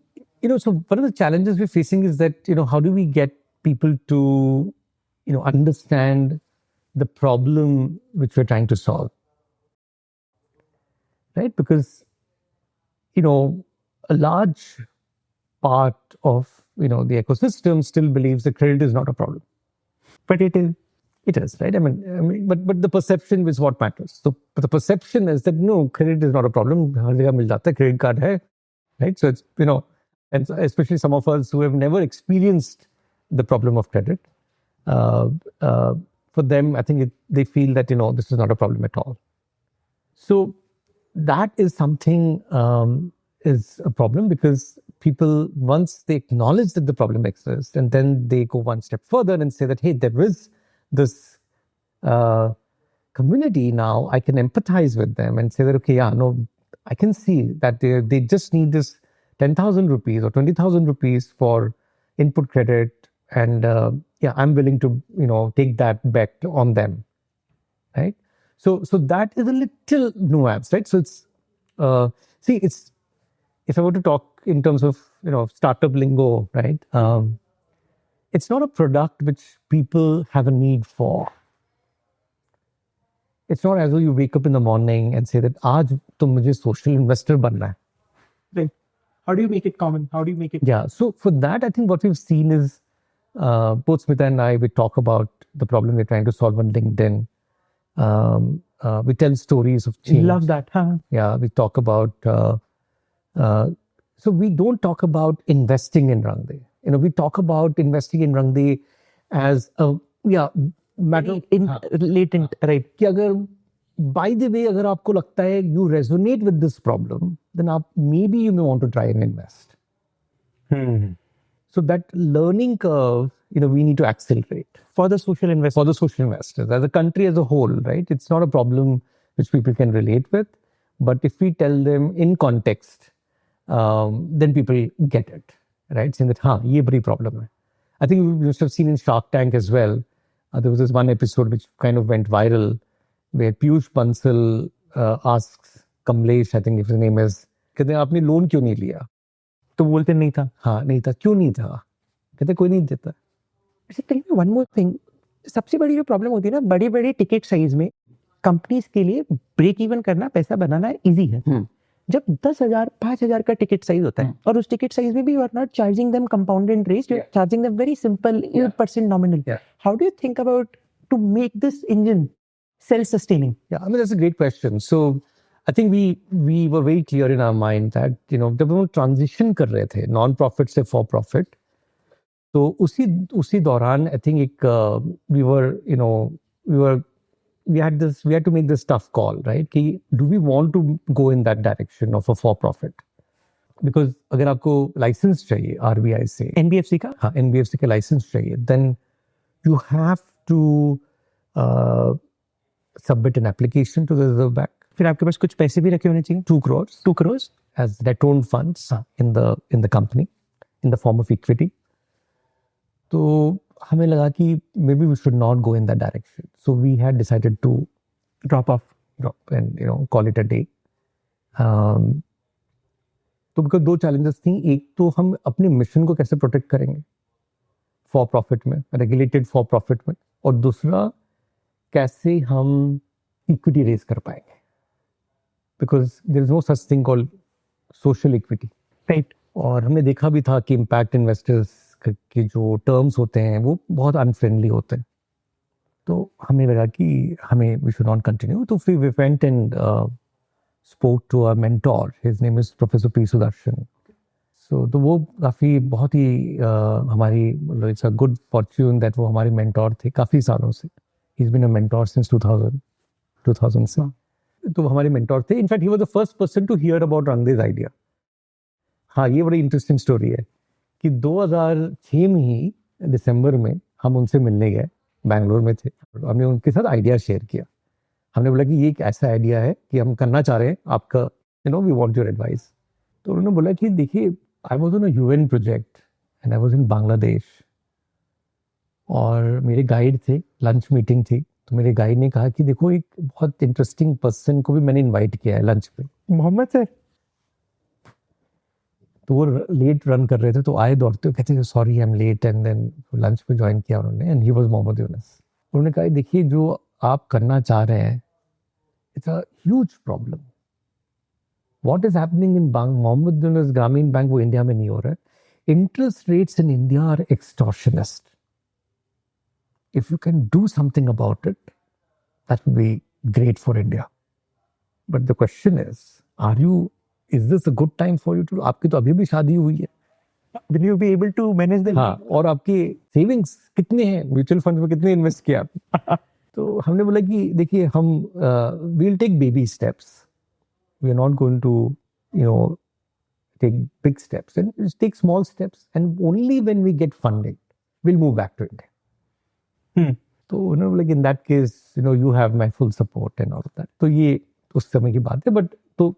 so one of the challenges we're facing is that, how do we get people to, understand the problem which we're trying to solve, right? Because, a large part of, the ecosystem still believes that credit is not a problem. But it is. It is, right? But the perception is what matters. So the perception is that no, credit is not a problem. Har jagah mil jata hai, credit card hai, right? So it's, and especially some of us who have never experienced the problem of credit, for them, I think they feel that, this is not a problem at all. So that is something, is a problem, because people, once they acknowledge that the problem exists, and then they go one step further and say that, hey, there is this community now, I can empathize with them and say that, okay, yeah, no, I can see that they just need this 10,000 rupees or 20,000 rupees for input credit, and yeah, I'm willing to, take that bet on them, right? So that is a little nuance, right? So it's, it's, if I were to talk in terms of, startup lingo, right? It's not a product which people have a need for. It's not as though you wake up in the morning and say that, aaj to mujhe social investor banna hai. Right. How do you make it common? How do you make it? Yeah. So for that, I think what we've seen is, both Smita and I, we talk about the problem we're trying to solve on LinkedIn. We tell stories of change. Love that, huh? Yeah. We talk about, so we don't talk about investing in Rangde. We talk about investing in Rangde as a, matter latent, right? कि अगर, by the way, अगर आपको लगता है you resonate with this problem, then maybe you may want to try and invest. So that learning curve, we need to accelerate For the social investors. for the social investors as a country as a whole, right? It's not a problem which people can relate with, but if we tell them in context, then people get it, right? Saying that, हाँ, ये बड़ी problem है. I think you must have seen in Shark Tank as well. There was this one episode which kind of went viral, where Piyush Bansal asks Kamlesh, I think if his name is, कहते हैं आपने loan क्यों नहीं लिया? तो बोलते नहीं था. हाँ, नहीं था. क्यों नहीं था? कहते कोई नहीं देता. Tell me one more thing. सबसे बड़ी जो प्रॉब्लम होती है ना, बड़ी बड़ी टिकट साइज में कंपनीज के लिए ब्रेक इवन करना, पैसा बनाना इजी है. जब 10,000, 5,000 का टिकट साइज होता है, और उस टिकट साइज में भी you are not charging them compound interest, you are charging them very simple 8% nominal. How do you think about to make this engine self sustaining? Yeah, that's a great question. So I think we were very clear in our mind that, जब हम transition कर रहे थे non-profit से for profit, तो उसी दौरान I think we had to make this tough call, right? कि do we want to go in that direction of a for profit? Because अगर आपको license चाहिए RBI से, NBFC का? हाँ, NBFC का license चाहिए, then you have to submit an application to the Reserve Bank. फिर आपके पास कुछ पैसे भी रखे होने चाहिए. 2 crores. 2 crores as debt owned funds in the company in the form of equity. तो हमें लगा कि maybe we should not go in that direction. So we had decided to drop and call it a day. तो because 2 challenges थी. एक तो हम अपने मिशन को कैसे प्रोटेक्ट करेंगे फॉर प्रॉफिट में, रेगुलेटेड फॉर प्रॉफिट में, और दूसरा कैसे हम इक्विटी रेज कर पाएंगे, because there is no such thing called social equity, right. और हमने देखा भी था कि इम्पैक्ट इन्वेस्टर्स के जो टर्म्स होते हैं वो बहुत अनफ्रेंडली होते हैं, तो हमें लगा कि हमें वी शुड नॉट कंटिन्यू, तो फिर we went and spoke to our mentor. His name is Professor P. Sudarshan. तो वो काफ़ी बहुत ही हमारी मतलब it's a good fortune that वो हमारे मेंटोर थे काफ़ी सालों से. He is been a mentor since 2000 से. तो वो हमारे मेंटोर थे. In fact he was the first person to hear about Rangde's idea. हाँ, ये बड़ी इंटरेस्टिंग स्टोरी है कि 2006 में ही दिसंबर में हम उनसे मिलने गए, बैंगलोर में थे. हमने उनके साथ आइडिया शेयर किया. हमने बोला कि ये एक ऐसा आइडिया है कि हम करना चाह रहे हैं, आपका वी वांट योर एडवाइस. तो उन्होंने बोला कि देखिए, I was on a UN project and I was in Bangladesh, और मेरे गाइड थे, लंच मीटिंग थी, तो मेरे गाइड ने कहा कि देखो एक बहुत इंटरेस्टिंग पर्सन को भी मैंने इनवाइट किया है लंच पे, मोहम्मद सर. तो वो लेट रन कर रहे थे, तो आए दौड़ते हुए, कहते थे sorry I am late, and then lunch पे ज्वाइन किया उन्होंने, and he was Mohammed Yunus. उन्होंने कहा देखिए जो आप करना चाह रहे हैं, it's a huge problem. What is happening in Mohammed Yunus Grameen Bank वो इंडिया में नहीं हो रहा है. Interest rates in India are extortionist. If you can do something about it, that would be great for India. But the question is this a good time for you to? आपकी तो अभी भी शादी हुई है. Will you be able to manage the? हाँ, और आपके सेविंग्स कितने हैं, म्यूचुअल फंड में कितने इन्वेस्ट किया आप? तो हमने बोला कि देखिए हम we'll take baby steps. We are not going to, take big steps, and just take small steps, and only when we get funding, we'll move back to India. So, like in that case, you have my full support and all of that. So, ये उस समय की बात है, but तो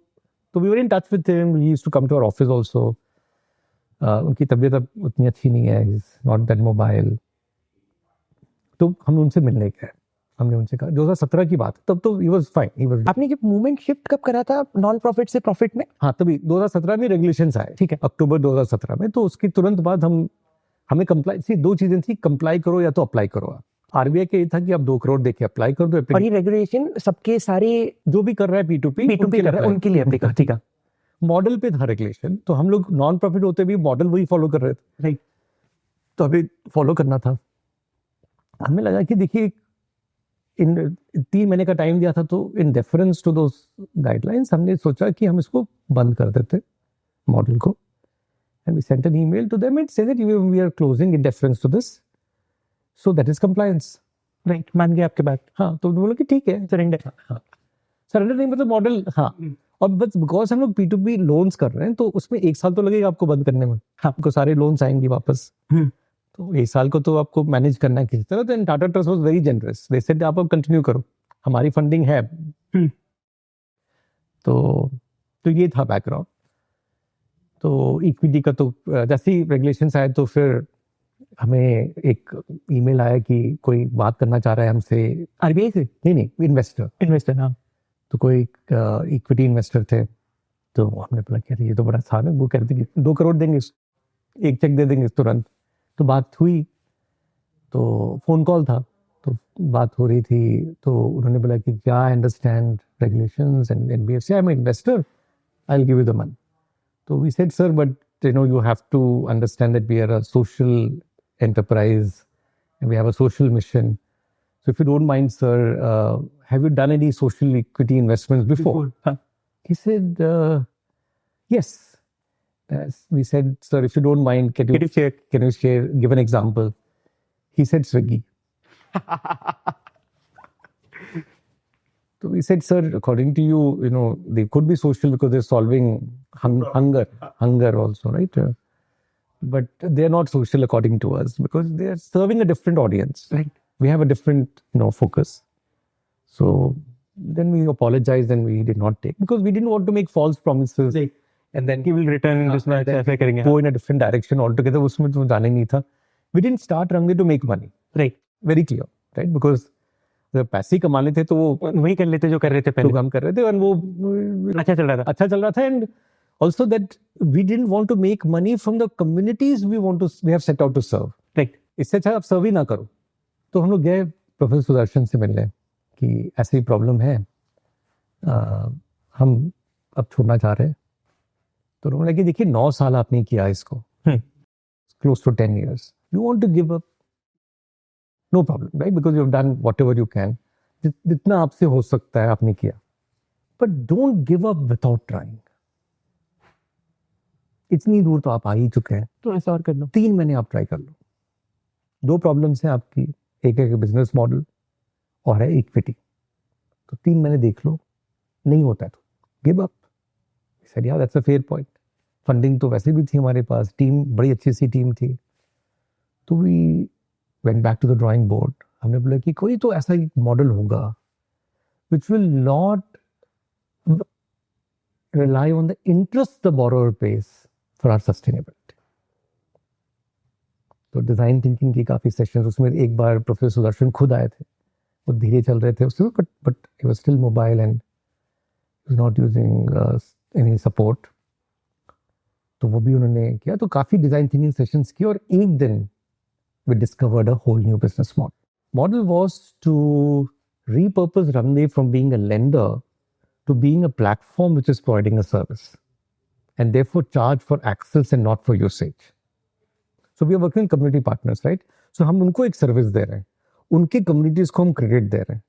we were in touch with him. He used to come to our office also. उनकी तबीयत अब उतनी अच्छी नहीं है, he's not that mobile. तो हम उनसे मिलने गए. हमने उनसे कहा 2017 की बात, तब तो he was fine. He was. आपने जब मूवमेंट शिफ्ट कब करा था नॉन प्रॉफिट से प्रॉफिट में? हाँ, तभी 2017 में रेगुलेशंस आए. ठीक है, अक्टूबर 2017 में. तो उसके तुरंत बाद हमें कंप्लाई, दो चीजें थी, कंप्लाई करो या तो अप्लाई करो. आरबीआई का ये था कि आप 2 करोड़ देके अप्लाई कर दो. और ये रेगुलेशन सबके सारे जो भी कर रहा है P2P कर रहा है उनके लिए एप्लीकेबल. ठीक है, मॉडल पे था रेगुलेशन, तो हम लोग नॉन प्रॉफिट होते भी मॉडल वही फॉलो कर रहे थे. राइट. तो अभी फॉलो करना था. हमें लगा कि देखिए इन 3 महीने का टाइम दिया था, तो इन डेफरेंस टू दोस गाइडलाइंस हमने सोचा कि हम इसको बंद कर देते मॉडल को. And we sent an email to them and said that we are closing in deference to this, so that is compliance. Right, मान गए आपके बात. हाँ, तो बोला कि ठीक है, सरेंडर. हाँ, सरेंडर नहीं मतलब मॉडल. हाँ, और बस बिकॉज हम लोग P2P लोन्स कर रहे हैं, तो उसमें 1 साल तो लगेगा आपको बंद करने में. हाँ, आपको सारे लोन्स आएंगे वापस. तो 1 साल को तो आपको मैनेज करना है किसी तरह. तो Tata trust was very generous. They said आप कंटिन्यू करो, हमारी फंडिंग है. तो ये था बैकग्राउंड. तो इक्विटी का तो जैसे ही रेगुलेशंस आए, तो फिर हमें एक ईमेल आया कि कोई बात करना चाह रहा है हमसे. आरबीआई से? नहीं, इन्वेस्टर. हाँ, तो कोई इक्विटी इन्वेस्टर थे. तो हमने बोला कि ये तो बड़ा आसान है. वो कहते कि 2 करोड़ देंगे, एक चेक दे देंगे तुरंत. तो बात हुई, तो फोन कॉल था, तो बात हो रही थी. तो उन्होंने बोला कि क्या I understand regulations and NBFC, I am investor, I will give you the money. तो we said sir, but you have to understand that we are a social enterprise and we have a social mission. So if you don't mind, sir, have you done any social equity investments before? He said, yes. We said, sir, if you don't mind, can you share, give an example? He said, Swiggy. So we said, sir, according to you, they could be social because they're solving hunger also, right? But they're not social according to us because they're serving a different audience. Right. We have a different, focus. So then we apologized and we did not take, because we didn't want to make false promises. Right. And then he will return this much, ऐसे करेंगे. Go in a different direction altogether. उसमें तो जाने नहीं था. We didn't start Rangde to make money. Right. Very clear, right? Because जब पैसे कमाने थे तो वो वही कर लेते जो कर रहे थे पहले. तो हम कर रहे थे, और वो अच्छा चल रहा था. And also that we didn't want to make money from the communities we have set out to serve. Right. इससे अच्छा आप सर्व ही ना करो. तो हम लोग गए प्रोफेसर सुदर्शन से मिलने कि ऐसी प्रॉब्लम है, हम अब छोड़ना चाह रहे हैं. तो उन्होंने कि देखिए 9 साल आपने किया इसको, close to 10 years. You want to give up? No problem, right? Because you've done whatever you can. जितना आपसे हो सकता है आपने किया. But don't give up without trying. इतनी दूर तो आप आ ही चुके हैं, तो ऐसा और कर लो. 3 महीने आप ट्राई कर लो. 2 प्रॉब्लम्स हैं आपकी, एक है बिजनेस मॉडल और है इक्विटी. तो 3 महीने देख लो, नहीं होता है तो गिव अप. सर यार that's a fair point. Funding तो वैसे भी थी हमारे पास, टीम बड़ी अच्छी सी टीम थी. तो we went back to the drawing board. हमने बोला कि कोई तो ऐसा एक मॉडल होगा which will not rely on the interest the borrower pays for our sustainability. तो डिजाइन थिंकिंग की काफी सेशंस, उसमें एक बार प्रोफेसर सुदर्शन खुद आए थे. वो धीरे चल रहे थे उसमें, but he was still mobile and was not using any support. तो वो भी उन्होंने किया. तो काफी डिजाइन थिंकिंग सेशंस की और एक दिन we discovered a whole new business model. Model was to repurpose Rangde from being a lender to being a platform which is providing a service, and therefore charge for access and not for usage. So we are working with community partners, right? So हम उनको एक service दे रहे हैं, उनके communities को हम credit दे रहे हैं,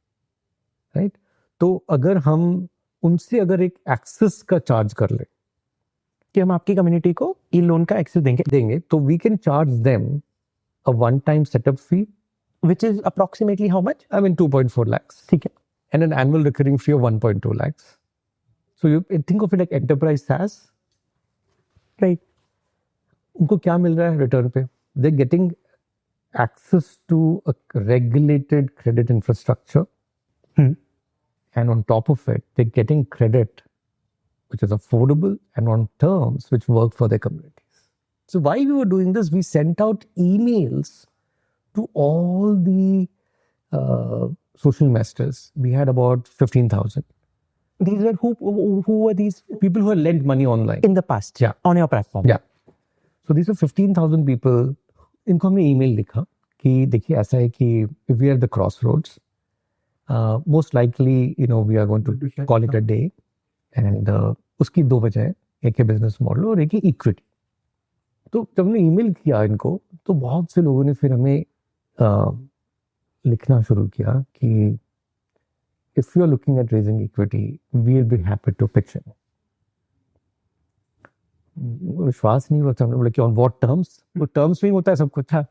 राइट? तो अगर हम उनसे अगर एक एक्सेस का चार्ज कर ले कि हम आपकी कम्युनिटी को ई लोन का एक्सेस देंगे, तो we can charge them a one-time setup fee, which is approximately how much? I mean 2.4 lakhs. ठीक है. And an annual recurring fee of 1.2 lakhs. So you think of it like enterprise SaaS. Right. उनको क्या मिल रहा है return पे? They're getting access to a regulated credit infrastructure. And on top of it, they're getting credit which is affordable and on terms which work for their communities. So while we were doing this, we sent out emails to all the social masters. We had about 15,000. These were who were these people who had lent money online in the past? Yeah. On your platform? Yeah. So these were 15,000 people. इनको हमने email लिखा कि देखिए ऐसा है कि if we are at the crossroads, most likely we are going to call it a day. And उसकी 2 वजह है, एक है बिजनेस मॉडल और एक है इक्विटी. तो जब हमने ईमेल किया इनको, तो बहुत से लोगों ने फिर हमें लिखना शुरू किया कि if you are looking at raising equity we will be happy to pitch in. विश्वास नहीं होता. हमने बोला कि ऑन व्हाट टर्म्स? वो टर्म्स में ही होता है सब कुछ. था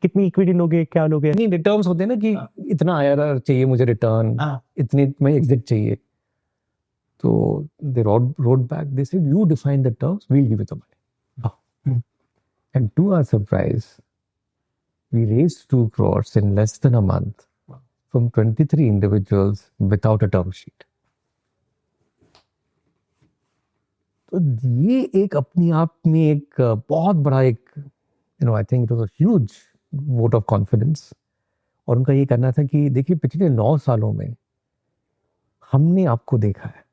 कितनी इक्विटी लोगे, क्या लोगे? नहीं, रिटर्न्स होते हैं ना कि इतना आईआरआर चाहिए मुझे रिटर्न, इतने में एग्जिट चाहिए. तो they wrote back, they said you define the terms, we will give you the money. And to our surprise, we raised 2 crores in less than a month from 23 individuals without a term sheet. तो ये एक अपनी आप में एक बहुत बड़ा एक I think it was a huge vote of confidence. और उनका ये कहना था कि देखिए पिछले 9 सालों में हमने आपको देखा है.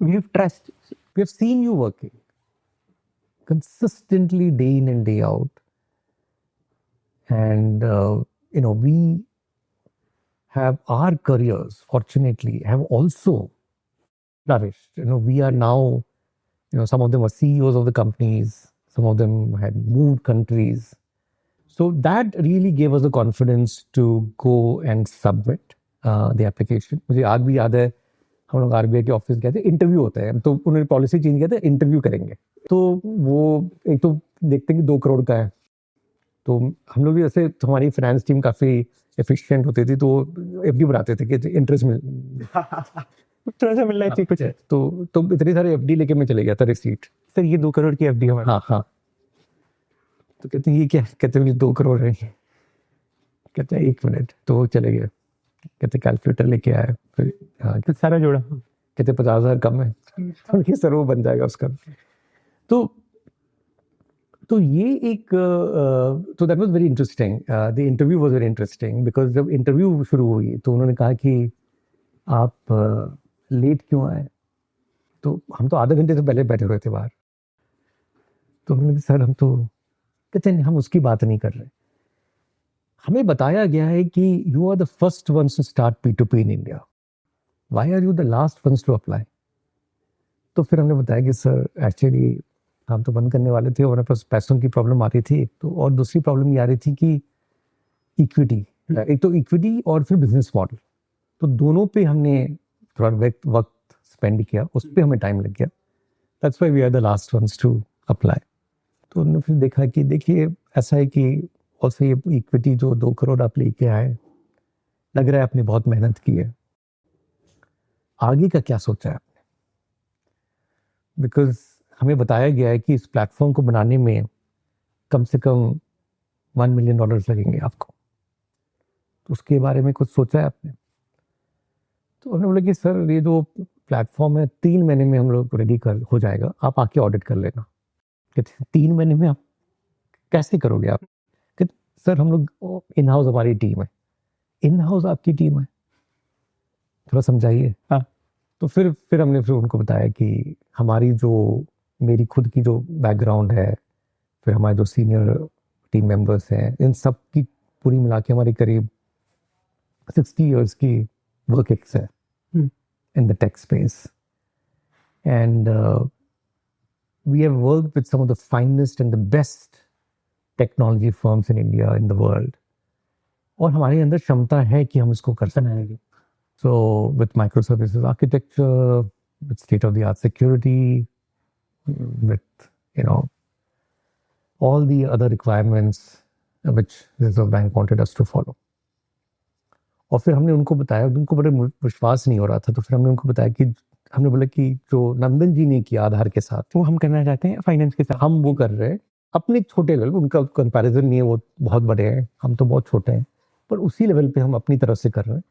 We have trust. We have seen you working consistently day in and day out, and we have our careers fortunately have also flourished. We are now, some of them are CEOs of the companies, some of them had moved countries. So that really gave us the confidence to go and submit the application. मुझे आज भी याद है, हम लोग RBI के office गए थे, इंटरव्यू होता है, तो उन्होंने पॉलिसी चेंज किया था, इंटरव्यू करेंगे. तो वो एक तो देखते हैं कि 2 करोड़ का है. तो हम लोग भी ऐसे, तो हमारी फाइनेंस टीम काफी एफिशिएंट होती थी, तो एफडी बनाते थे कि इंटरेस्ट थोड़ा सा मिलना चाहिए कुछ. तो इतने सारे एफडी लेके मैं चले गया था रिसीट. सर ये 2 करोड़ की एफडी हमारी. हाँ. तो कहते हैं ये क्या? कहते हैं 2 करोड़ है. कहते हैं 1 मिनट. तो चले गए. कहते कैलकुलेटर लेके आए, फिर तो सारा जोड़ा. कहते 50,000 कम है. तो सर वो बन जाएगा उसका. तो ये एक, तो that was very interesting. The interview was very interesting because जब इंटरव्यू शुरू हुई तो उन्होंने कहा कि आप लेट क्यों आए? तो हम तो आधे घंटे से पहले बैठे हुए थे बाहर. तो हमने कहा सर हम तो, कहते नहीं हम उसकी बात नहीं कर रहे. हमें बताया गया है कि you are the first ones to start P2P in India. Why are you the last ones to apply? तो फिर हमने बताया कि सर एक्चुअली काम तो बंद करने वाले थे, हमारे पास पैसों की प्रॉब्लम आ रही थी एक तो, और दूसरी प्रॉब्लम ये आ रही थी कि इक्विटी, एक तो इक्विटी और फिर बिजनेस मॉडल, तो दोनों पे हमने थोड़ा वक्त स्पेंड किया, उस पर हमें टाइम लग गया. That's why we are the last ones to apply. तो हमने फिर देखा कि देखिए ऐसा है कि ऑल्सो ये इक्विटी जो 2 करोड़ आप लेके आए, लग रहा है आपने बहुत मेहनत की है, आगे का क्या सोचा है आपने? बिकॉज हमें बताया गया है कि इस प्लेटफॉर्म को बनाने में कम से कम $1 मिलियन लगेंगे आपको, तो उसके बारे में कुछ सोचा है आपने? तो हमने बोला कि सर ये जो प्लेटफॉर्म है 3 महीने में हम लोग रेडी कर हो जाएगा, आप आके ऑडिट कर लेना. कहते 3 महीने में आप कैसे करोगे आप? कहते सर हम लोग इन हाउस, हमारी टीम है. इन हाउस आपकी टीम है, थोड़ा समझाइए. हाँ. तो फिर हमने उनको बताया कि हमारी जो मेरी खुद की जो बैकग्राउंड है, फिर हमारे जो सीनियर टीम मेंबर्स हैं, इन सब की पूरी मिला के हमारी करीब 60 इयर्स की वर्क एक्स है in the tech space, and we have worked with some of the finest and the best technology firms in India, in the world, और हमारे अंदर क्षमता है कि हम इसको कर सकेंगे. So with microservices architecture, with state of the art security, with all the other requirements which Reserve Bank wanted us to follow. और फिर हमने उनको बताया, उनको बड़े विश्वास नहीं हो रहा था, तो फिर हमने उनको बताया कि हमने बोला कि जो नंदन जी ने किया आधार के साथ, वो हम करना चाहते हैं फाइनेंस के साथ. हम वो कर रहे हैं अपने छोटे लेवल, उनका कंपैरिजन नहीं है, वो बहुत बड़े हैं, हम तो बहुत छोटे हैं, पर उसी लेवल पे हम अपनी तरफ से कर रहे हैं.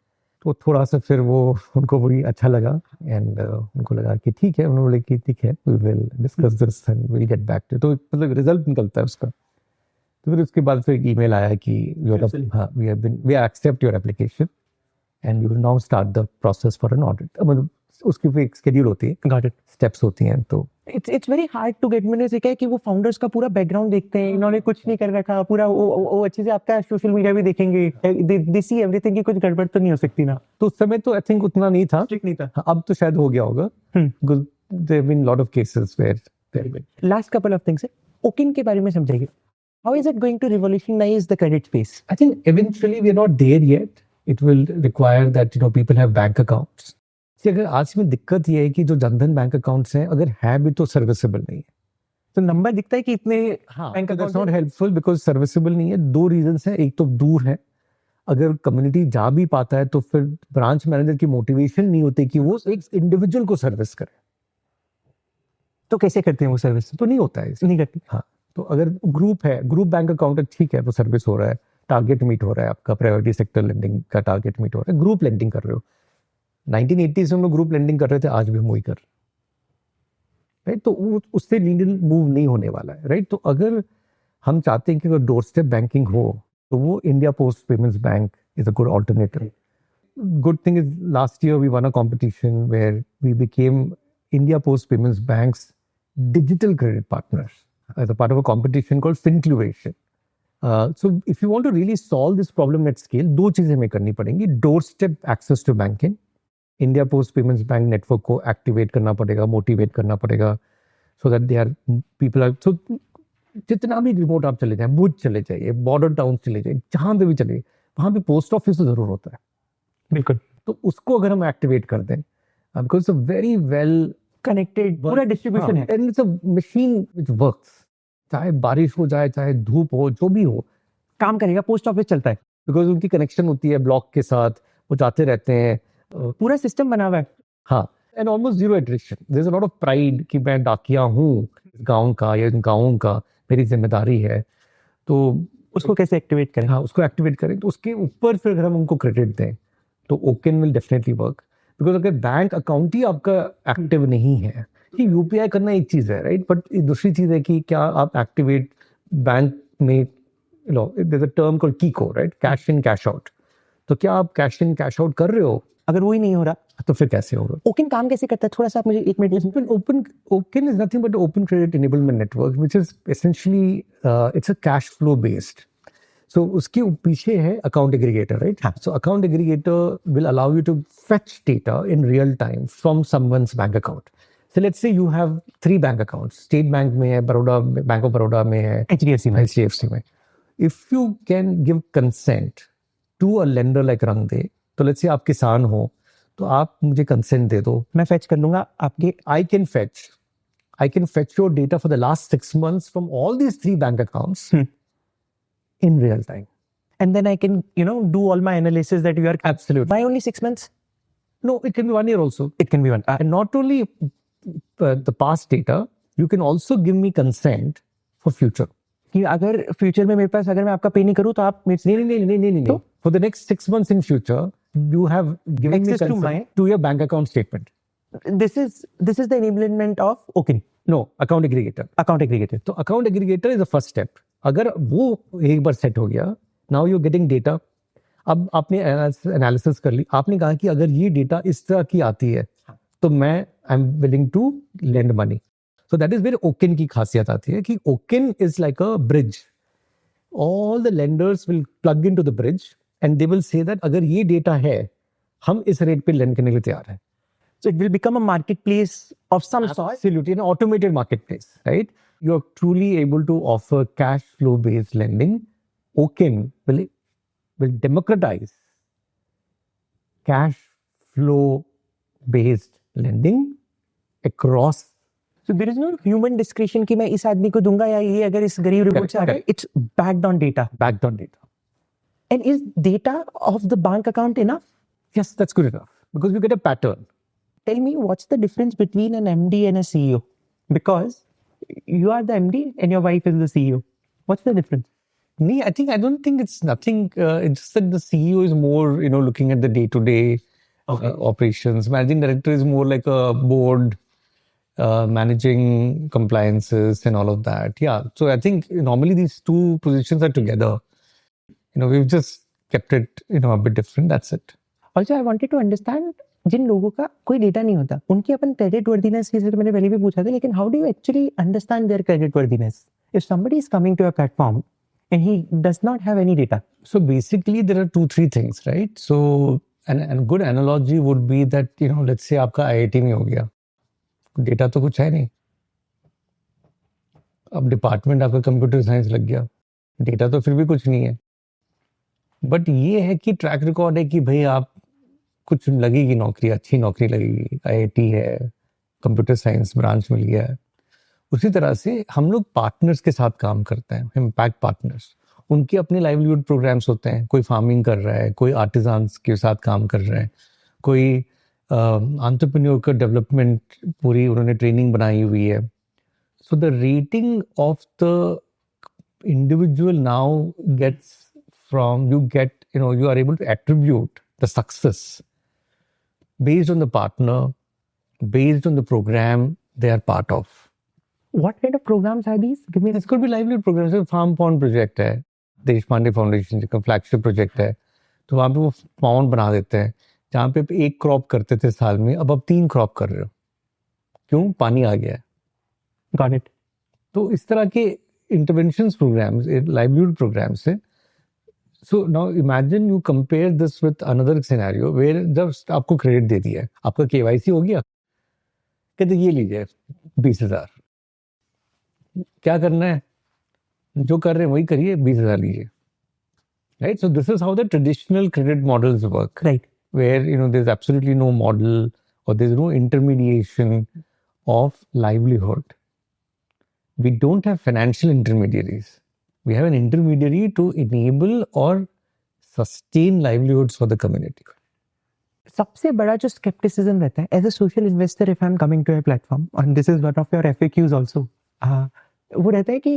तो थोड़ा सा फिर वो उनको बड़ी अच्छा लगा, एंड उनको लगा कि ठीक है, उन्होंने बोले कि ठीक है, we will discuss this and will get back to. तो मतलब रिजल्ट निकलता है उसका. तो फिर उसके बाद फिर एक ईमेल आया कि we accept your application and you will now start the process for an audit. मतलब उसकी फिर एक शेड्यूल होती है, गॉट इट, स्टेप्स होती हैं. तो it's very hard to get. मैंने सीखा है कि वो फाउंडर्स का पूरा बैकग्राउंड देखते हैं, इन्होंने कुछ नहीं कर रखा, पूरा वो अच्छे से आपका सोशल मीडिया भी देखेंगे, दे सी एवरीथिंग कि कुछ गड़बड़ तो नहीं हो सकती ना. तो उस समय तो आई थिंक उतना नहीं था, स्ट्रिक्ट नहीं था. अब तो शायद हो गया होगा. There have been lot of cases where. Last couple of things है, ओकिन के बारे में समझाइए. How is it going to revolutionize the credit space? I think eventually we are not there yet. It will require that people have bank accounts. See, अगर आज में दिक्कत ये है कि जो जनधन बैंक अकाउंट्स हैं, अगर है भी तो सर्विसेबल नहीं है. तो नंबर दिखता है कि इतने bank accounts not helpful because serviceable नहीं है. 2 रीजंस हैं. एक तो दूर है, अगर कम्युनिटी जा भी पाता है तो फिर ब्रांच मैनेजर की मोटिवेशन नहीं होती कि वो एक इंडिविजुअल को सर्विस करे. तो कैसे करते हैं वो सर्विस? तो नहीं होता है, नहीं करते. हाँ. तो अगर ग्रुप है, ग्रुप बैंक अकाउंट है, ठीक है, वो सर्विस हो रहा है, टारगेट मीट हो रहा है, आपका प्रायोरिटी सेक्टर लेंडिंग का टारगेट मीट हो रहा है, ग्रुप लेंडिंग कर रहे हो. 1980s में हम लोग ग्रुप लेंडिंग कर रहे थे, आज भी हम वही कर रहे हैं, राइट. तो उससे नीडल मूव नहीं होने वाला है, राइट. तो अगर हम चाहते हैं कि अगर डोर स्टेप बैंकिंग हो, तो वो India post payments bank is a good alternative. Good thing is last year we won a competition where we became India post payments banks digital credit partners as a part of a competition called Fintech. So if you want to really solve this problem at scale, 2 चीजें हमें करनी पड़ेंगी. doorstep access to banking, India Post Payments Bank network को activate करना पड़ेगा, motivate करना पड़ेगा, so that they are people are so जितना भी रिमोट आप चले जाएं, भुज चले जाइए, बॉर्डर टाउन चले जाइए, जहां पे भी चले, वहां पे पोस्ट ऑफिस तो जरूर होता है. बिल्कुल. तो उसको अगर हम एक्टिवेट कर दें, because it's a very well connected पूरा डिस्ट्रीब्यूशन है, and it's a machine which works. चाहे बारिश हो जाए, चाहे धूप हो, जो भी हो, काम करेगा. पोस्ट ऑफिस चलता है बिकॉज उनकी कनेक्शन होती है ब्लॉक के साथ, वो जाते रहते हैं, पूरा सिस्टम बना हुआ है. हाँ. And almost zero attrition. There is a lot of pride कि मैं डाकिया हूँ गांव का या गाँव का, मेरी जिम्मेदारी है. तो उसको कैसे एक्टिवेट करें? हाँ, उसको एक्टिवेट करें. तो उसके ऊपर फिर अगर हम उनको क्रेडिट दें तो ओकिन विल डेफिनेटली वर्क. बिकॉज अगर बैंक अकाउंट ही आपका एक्टिव नहीं है, कि यूपीआई करना एक चीज है, राइट, बट दूसरी चीज है कि क्या आप एक्टिवेट बैंक में, there is a term called CICO, right, cash in cash out. तो क्या आप कैश इन कैश आउट कर रहे हो? अगर वो ही नहीं हो रहा तो फिर कैसे होगा? ओकिन काम कैसे करता है? थोड़ा सा आप मुझे 1 minute. OCEN is nothing but open credit enablement network which is essentially it's a cash flow based. So उसके पीछे है account aggregator, right. So account aggregator will allow you to fetch data in real time from someone's bank account. So let's say you have 3 bank accounts. State Bank में है, Bank of Baroda में है, HDFC में. If you can give consent to a lender like Rangde, तो let's say आप किसान हो, तो आप मुझे consent दे दो. मैं fetch कर लूंगा आपके. I can fetch your data for the last 6 months from all these 3 bank accounts in real time. And then I can, do all my analysis that you are. Absolutely. Why only 6 months? No, it can be 1 year also. It can be one. And not only the past data, you can also give me consent for future. कि अगर future में मेरे पास अगर मैं आपका पे नहीं करूं तो आप नहीं. For the next 6 months in future, you have given me Access to consent to your bank account statement. this is the enablement of Okin. No, account aggregator. Account aggregator. तो account aggregator is the first step. अगर वो एक बार set हो गया, now you're getting data. अब आपने analysis कर ली, आपने कहा कि अगर ये डेटा इस तरह की आती है तो मैं I am willing to lend money. So that is where OCEN की खासियत आती है कि OCEN is like a bridge. All the lenders will plug into the bridge and they will say that अगर ये डेटा है, हम इस रेट पे लेंड करने के लिए तैयार हैं. So it will become a marketplace of some sort. Absolutely, an automated marketplace, right? You are truly able to offer cash flow based lending. Okin will democratize cash flow based lending across. So there is no human discretion कि मैं इस आदमी को दूंगा या ये अगर इस गरीब रिपोर्ट से आ रहा है. It's backed on data. Backed on data. And is data of the bank account enough? Yes, that's good enough because you get a pattern. Tell me what's the difference between an MD and a CEO? Because you are the MD and your wife is the CEO. What's the difference? I don't think it's nothing. It's just that the CEO is more, looking at the day-to-day operations. Managing director is more like a board, managing compliances and all of that. Yeah. So I think normally these two positions are together. We've just kept it, a bit different. That's it. Also, I wanted to understand जिन लोगों का कोई data नहीं होता उनकी अपन credit worthiness की मैंने पहले भी पूछा था, लेकिन how do you actually understand their creditworthiness if somebody is coming to your platform and he does not have any data? So basically there are 2-3 things, right? So and good analogy would be that let's say आपका IIT में हो गया, data तो कुछ है नहीं. अब department आपका कंप्यूटर साइंस लग गया, डेटा तो फिर भी कुछ नहीं है. बट ये है कि ट्रैक रिकॉर्ड है कि भाई आप कुछ लगेगी नौकरी, अच्छी नौकरी लगेगी, IIT है, कंप्यूटर साइंस ब्रांच मिल गया है. उसी तरह से हम लोग पार्टनर्स के साथ काम करते हैं, इम्पैक्ट पार्टनर्स. उनके अपने लाइवलीहुड प्रोग्राम्स होते हैं. कोई फार्मिंग कर रहा है, कोई आर्टिजान्स के साथ काम कर रहा है, कोई एंटरप्रेन्योर का डेवलपमेंट पूरी उन्होंने ट्रेनिंग बनाई हुई है. So the rating of the individual now gets from you are able to attribute the success based on the partner, based on the program they are part of. What kind of programs are these? Give me. This could be livelihood programs. Farm pond project है, Deshpande foundation का flagship project है. तो वहाँ पे वो pond बना देते हैं जहाँ पे 1 क्रॉप करते थे साल में, अब 3 क्रॉप कर रहे हो. क्यों? पानी आ गया है. Got it. तो इस तरह के इंटरवेंशंस प्रोग्राम्स, लाइवलीहुड प्रोग्राम्स है. So now imagine you compare this with another scenario where जब आपको क्रेडिट दे दिया है, आपका KYC हो गया, कहते ये लीजिए 20,000. क्या करना है? जो कर रहे हैं वही करिए, 20,000 लीजिए. Right? So this is how the traditional credit models work. Right. Where there's absolutely no model or there's no intermediation of livelihood. We don't have financial intermediaries. We have an intermediary to enable or sustain livelihoods for the community. सबसे बड़ा जो skepticism रहता है as a social investor if I'm coming to a platform, and this is one of your FAQs also, वो रहता है कि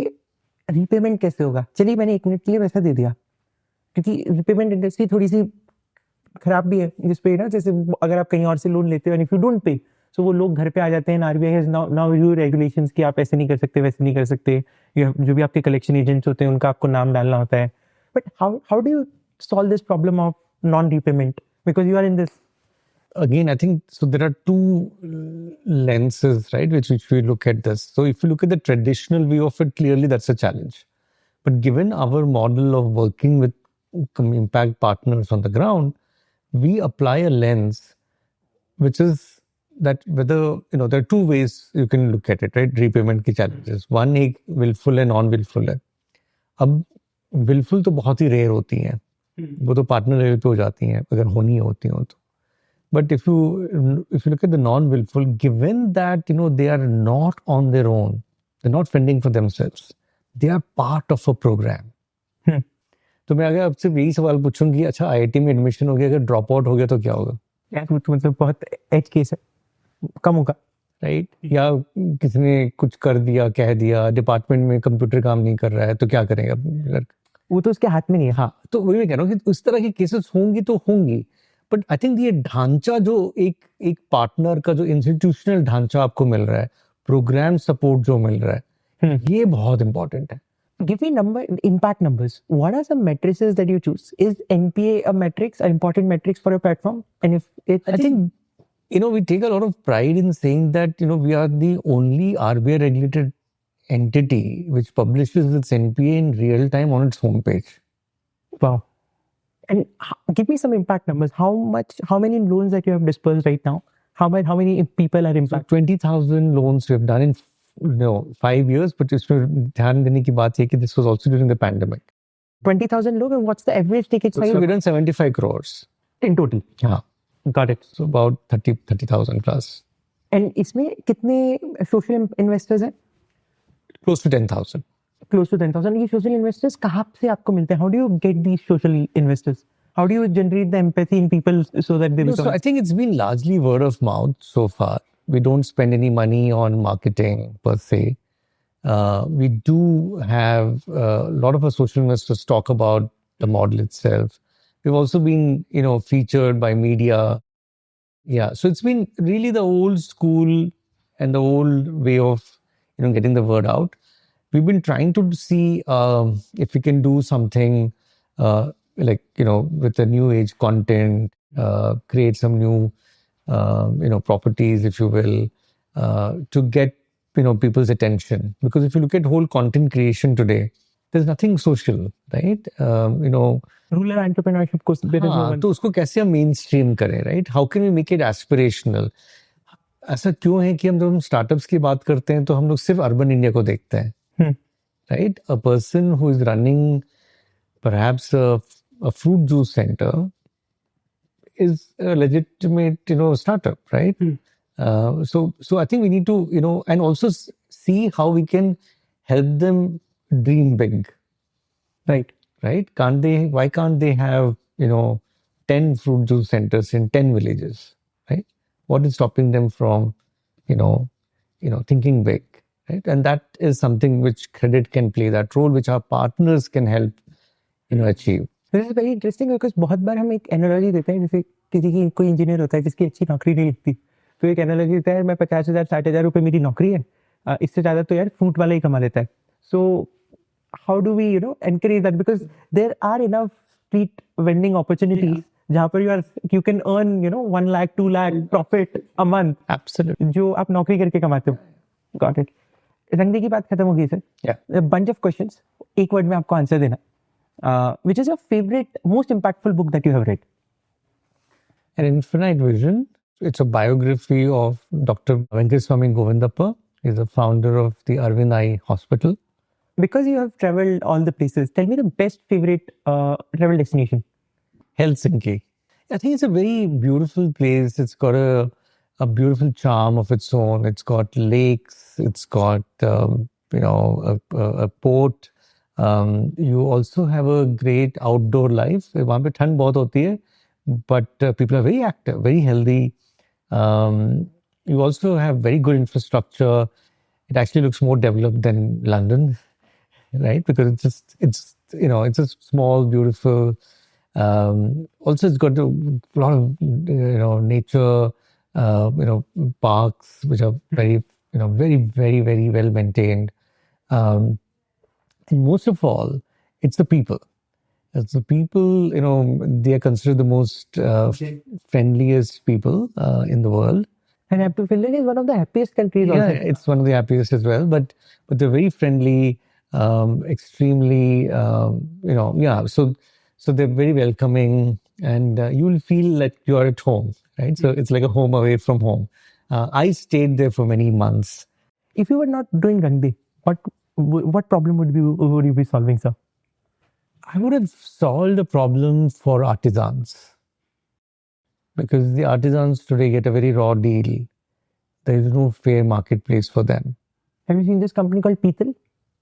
repayment कैसे होगा. चलिए मैंने 1 मिनट के लिए पैसा दे दिया, क्योंकि रीपेमेंट इंडस्ट्री थोड़ी सी खराब भी है, जिसपे जैसे अगर आप कहीं और से लोन लेते हो and if you don't pay, सो वो लोग घर पे आ जाते हैं. RBI has now you regulations कि आप ऐसे नहीं कर सकते, वैसे नहीं कर सकते. जो भी आपके कलेक्शन एजेंट्स होते हैं उनका आपको नाम डालना होता है. But how do you solve this problem of non repayment, because you are in this? Again, I think so. There are 2 lenses, right, which we look at this. So if you look at the traditional view of it, clearly that's a challenge. But given our model of working with impact partners on the ground, we apply a lens which is that whether, there are two ways you can look at it, right? Repayment की challenges. One एक willful है, non-willful है. अब willful तो बहुत ही rare होती हैं. वो तो partner level पे हो जाती हैं, अगर होनी होती हो तो. But if you look at the non-willful, given that, they are not on their own, they're not fending for themselves, they are part of a program. तो मैं अगर आपसे यही सवाल पूछूं कि अच्छा IIT में एडमिशन हो गया, अगर ड्रॉप आउट हो गया तो क्या होगा? यार मतलब बहुत एज केस है, कम होगा, राइट? या किसी ने कुछ कर दिया, कह दिया, डिपार्टमेंट में कंप्यूटर काम नहीं कर रहा है तो क्या करेगा? वो तो उसके हाथ में नहीं है. हाँ, तो वही मैं कह रहा हूँ कि उस तरह की केसेस होंगी तो होंगी, बट आई थिंक ये ढांचा जो एक पार्टनर का जो इंस्टीट्यूशनल ढांचा आपको मिल रहा है, प्रोग्राम सपोर्ट जो मिल रहा है, ये बहुत इंपॉर्टेंट है. Give me impact numbers. What are some matrices that you choose? Is NPA a metrics, an important metrics for your platform? And if it, I think, we take a lot of pride in saying that, we are the only RBI regulated entity which publishes its NPA in real time on its homepage. Wow. And give me some impact numbers. How many loans that you have dispersed right now? How many people are impacted? So 20,000 loans we have done in 5 years, but इसमें ध्यान देने की बात है कि this was also during the pandemic. 20,000 loans, and what's the average ticket size? So we've done 75 crores. In total? Yeah. Got it. So about 30,000 plus. And इसमें कितने social investors हैं? Close to 10,000. Close to 10,000. ये social investors कहाँ से आपको मिलते हैं? How do you get these social investors? How do you generate the empathy in people so that they become... So I think it's been largely word of mouth so far. We don't spend any money on marketing per se. We do have a lot of our social investors talk about the model itself. We've also been, featured by media. Yeah, so it's been really the old school and the old way of, getting the word out. We've been trying to see if we can do something with the new age content, create some new properties, if you will, to get, people's attention. Because if you look at whole content creation today, there's nothing social, right? Rural entrepreneurship को there is no one. तो उसको कैसे हम mainstream करें, right? How can we make it aspirational? ऐसा क्यों है कि जब हम startups की बात करते हैं तो हम लोग सिर्फ urban India को देखते हैं, right? A person who is running perhaps a fruit juice center is a legitimate, startup, right? So I think we need to, and also see how we can help them dream big, right? Why can't they have, 10 fruit juice centers in 10 villages, right? What is stopping them from, thinking big, right? And that is something which credit can play that role, which our partners can help, achieve. This is very interesting because बहुत बार हम एक analogy देते हैं, जैसे किसी की कोई engineer होता है जिसकी अच्छी नौकरी नहीं लगती, तो एक एनालॉजी देता है मैं 50,000 60,000 रुपए मेरी नौकरी है, इससे ज्यादा तो यार फ्रूट वाला ही कमा लेता है. So how do we encourage that, because there are enough street vending opportunities जहाँ पर you can earn 1 lakh 2 lakh profit a month. Absolutely. जो आप नौकरी करके कमाते हो. Got it. रंगदे की बात खत्म हो गई sir. A bunch of questions, एक वर्ड में आपको आंसर देना. Which is your favorite, most impactful book that you have read? An Infinite Vision. It's a biography of Dr. Venkateswamy Govindappa. He's the founder of the Arvind Eye Hospital. Because you have traveled all the places, tell me the best favorite travel destination. Helsinki. I think it's a very beautiful place. It's got a beautiful charm of its own. It's got lakes. It's got, a port. You also have a great outdoor life. वहाँ पे ठंड बहुत होती है, but people are very active, very healthy. You also have very good infrastructure. It actually looks more developed than London, right? Because it's a small, beautiful. Also, it's got a lot of nature, parks which are very, very, very, very well maintained. Most of all, it's the people. It's the people, they are considered the most friendliest people in the world. And Finland is one of the happiest countries also. Yeah, it's one of the happiest as well. But they're very friendly, extremely, So they're very welcoming, and you will feel like you are at home, right? So it's like a home away from home. I stayed there for many months. If you were not doing Rangde, what problem would you be solving, sir? I would have solved a problem for artisans, because the artisans today get a very raw deal. There is no fair marketplace for them. Have you seen this company called Petal?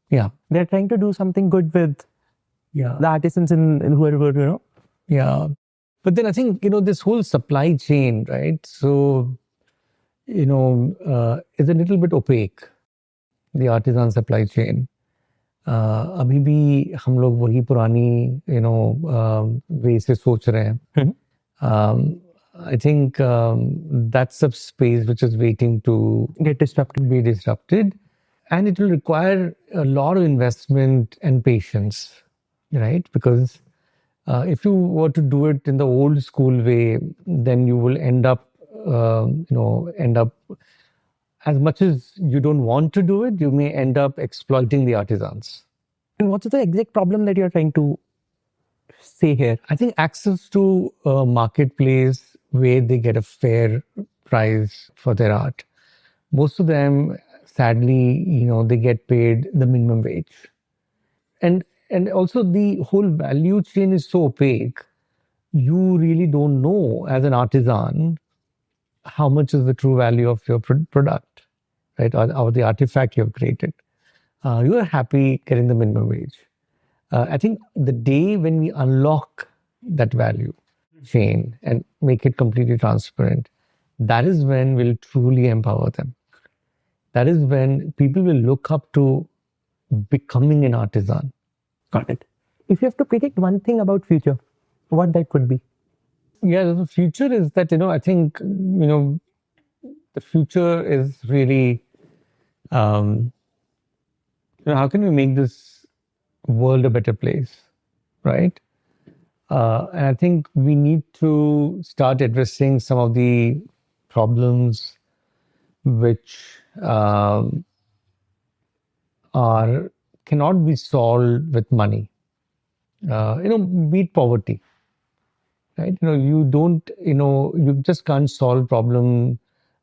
Yeah. They're trying to do something good with the artisans and whoever, Yeah. But then I think, this whole supply chain, right? So, is a little bit opaque, the artisan supply chain. अभी भी हम लोग वही पुरानी, वे से सोच रहे हैं. I think that's a space which is waiting to be disrupted. And it will require a lot of investment and patience, right? Because if you were to do it in the old school way, then you will end up as much as you don't want to do it, you may end up exploiting the artisans. And what's the exact problem that you're trying to say here? I think access to a marketplace where they get a fair price for their art. Most of them, sadly, they get paid the minimum wage. And also the whole value chain is so opaque. You really don't know as an artisan how much is the true value of your product, right? Or the artifact you have created. You are happy getting the minimum wage. I think the day when we unlock that value chain and make it completely transparent, that is when we'll truly empower them. That is when people will look up to becoming an artisan. Got it. If you have to predict one thing about future, what that could be? Yeah, the future is that, I think, the future is really, how can we make this world a better place, right? And I think we need to start addressing some of the problems which cannot be solved with money. Beat poverty, right? You just can't solve problem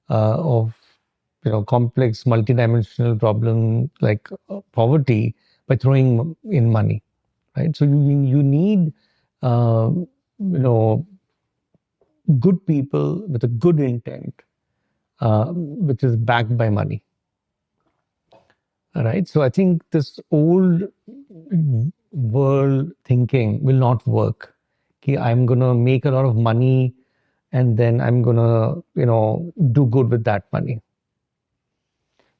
of complex multidimensional problem like poverty by throwing in money, right? So you need good people with a good intent, which is backed by money. All right. So I think this old world thinking will not work. Okay, I'm gonna make a lot of money and then I'm gonna, do good with that money.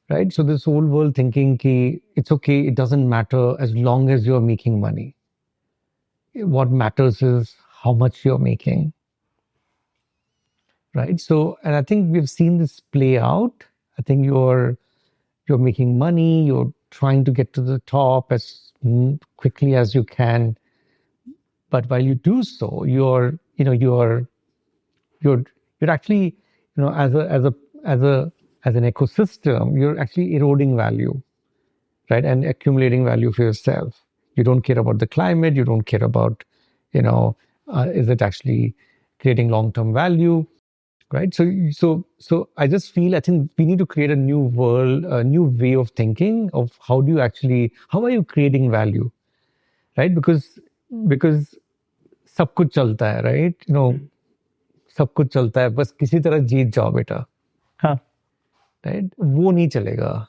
Right? So this whole world thinking ki it's okay, it doesn't matter as long as you're making money. What matters is how much you're making. Right? So, and I think we've seen this play out. I think you're making money, you're trying to get to the top as quickly as you can. But while you do so, you're actually, as an ecosystem, you're actually eroding value, right? And accumulating value for yourself. You don't care about the climate. You don't care about, is it actually creating long-term value, right? So I just feel, I think we need to create a new world, a new way of thinking of how are you creating value, right? Because सब कुछ चलता है, right? सब कुछ चलता है, बस किसी तरह जीत जाओ बेटा. हाँ. Right? वो नहीं चलेगा.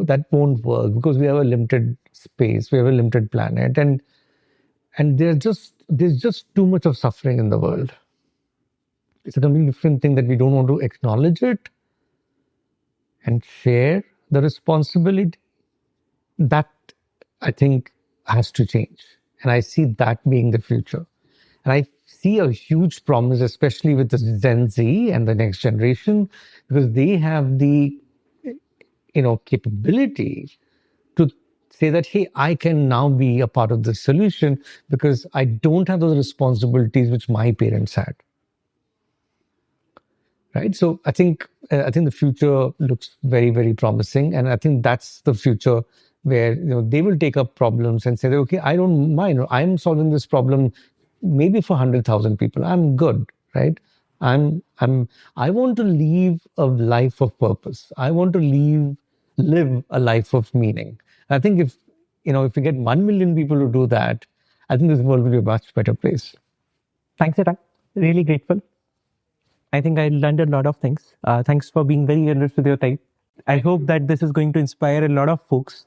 That won't work because we have a limited space, we have a limited planet, and there's just too much of suffering in the world. It's a completely different thing that we don't want to acknowledge it and share the responsibility. That I think has to change, and I see that being the future. And I see a huge promise, especially with the Gen Z and the next generation, because they have the, capability to say that, hey, I can now be a part of the solution because I don't have those responsibilities which my parents had. Right? So I think the future looks very, very promising. And I think that's the future where, they will take up problems and say, okay, I don't mind. I'm solving this problem maybe for 100,000 people. I'm good, right? I want to live a life of purpose. I want to live a life of meaning. I think if we get 1 million people to do that, I think this world will be a much better place. Thanks, Rang. Really grateful. I think I learned a lot of things. Thanks for being very generous with your time. I hope that this is going to inspire a lot of folks